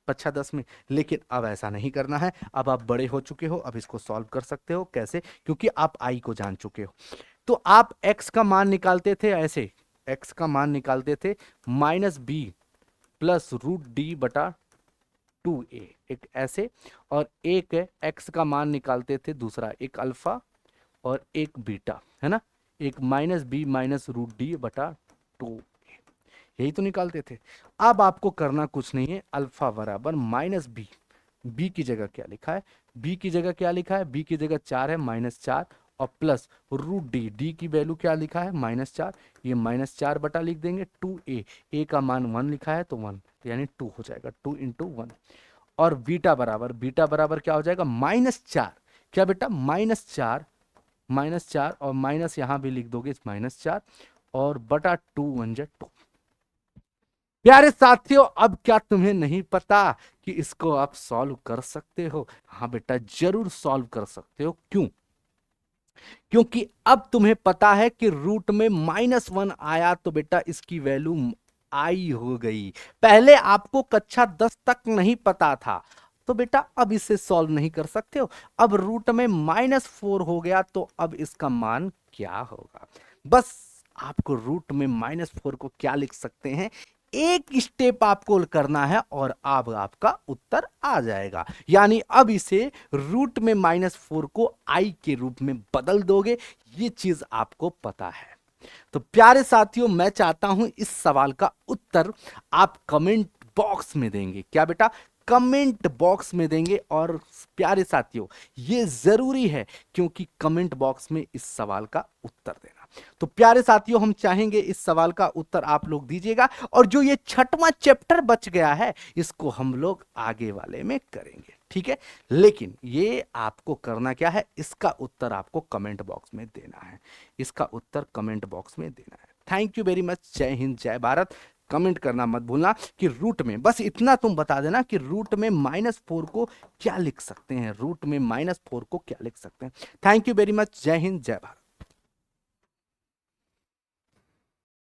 कक्षा 10 में, लेकिन अब ऐसा नहीं करना है। अब आप बड़े हो चुके हो, अब इसको सॉल्व कर सकते हो, कैसे, क्योंकि आप आई को जान चुके हो। तो आप x का मान निकालते थे ऐसे, x का मान निकालते थे -b प्लस √d बटा 2a, एक ऐसे, और एक x का मान निकालते थे दूसरा, एक अल्फा और एक बीटा, है ना, एक -b माइनस √d बटा 2, यही तो निकालते थे। अब आपको करना कुछ नहीं है, अल्फा बराबर -b, b की जगह क्या लिखा है, b की जगह क्या लिखा है, b की जगह 4 है, -4 और प्लस √d, d की वैल्यू क्या लिखा है -4, ये -4 बटा लिख देंगे 2a, a का मान 1 लिखा है तो 1 तो यानी 2 हो जाएगा, 2 × 1। और बीटा बराबर क्या हो जाएगा -4, क्या बेटा -4 और माइनस यहां भी लिख दोगे -4 और बटा 2 1 2। प्यारे साथियों, अब क्या तुम्हें नहीं पता कि इसको आप सॉल्व कर सकते हो, हाँ बेटा जरूर सॉल्व कर सकते हो। क्यों, क्योंकि अब तुम्हें पता है कि रूट में -1 आया तो बेटा इसकी वैल्यू आई हो गई। पहले आपको कक्षा 10 तक नहीं पता था तो बेटा अब इसे सॉल्व नहीं कर सकते हो। अब रूट में -4 हो गया तो अब इसका मान क्या होगा, बस आपको रूट में -4 को क्या लिख सकते हैं, एक स्टेप आपको करना है और अब आपका उत्तर आ जाएगा। यानी अब इसे रूट में -4 को i के रूप में बदल दोगे, ये चीज आपको पता है। तो प्यारे साथियों, मैं चाहता हूं इस सवाल का उत्तर आप कमेंट बॉक्स में देंगे। क्या बेटा? कमेंट बॉक्स में देंगे। और प्यारे साथियों, ये जरूरी है क्योंकि कमेंट बॉक्स में इस सवाल का उत्तर देना। तो प्यारे साथियों, हम चाहेंगे इस सवाल का उत्तर आप लोग दीजिएगा, और जो ये 6वां चैप्टर बच गया है इसको हम लोग आगे वाले में करेंगे, ठीक है? लेकिन ये आपको करना क्या है, इसका उत्तर आपको कमेंट बॉक्स में देना है। इसका उत्तर कमेंट बॉक्स में देना है। Thank you very much. जय हिंद, जय भारत। कमेंट करना मत भूलना कि रूट में, बस इतना तुम बता देना कि रूट में -4 को क्या लिख सकते हैं, रूट में -4 को क्या लिख सकते हैं। Thank you very much. जय हिंद, जय भारत।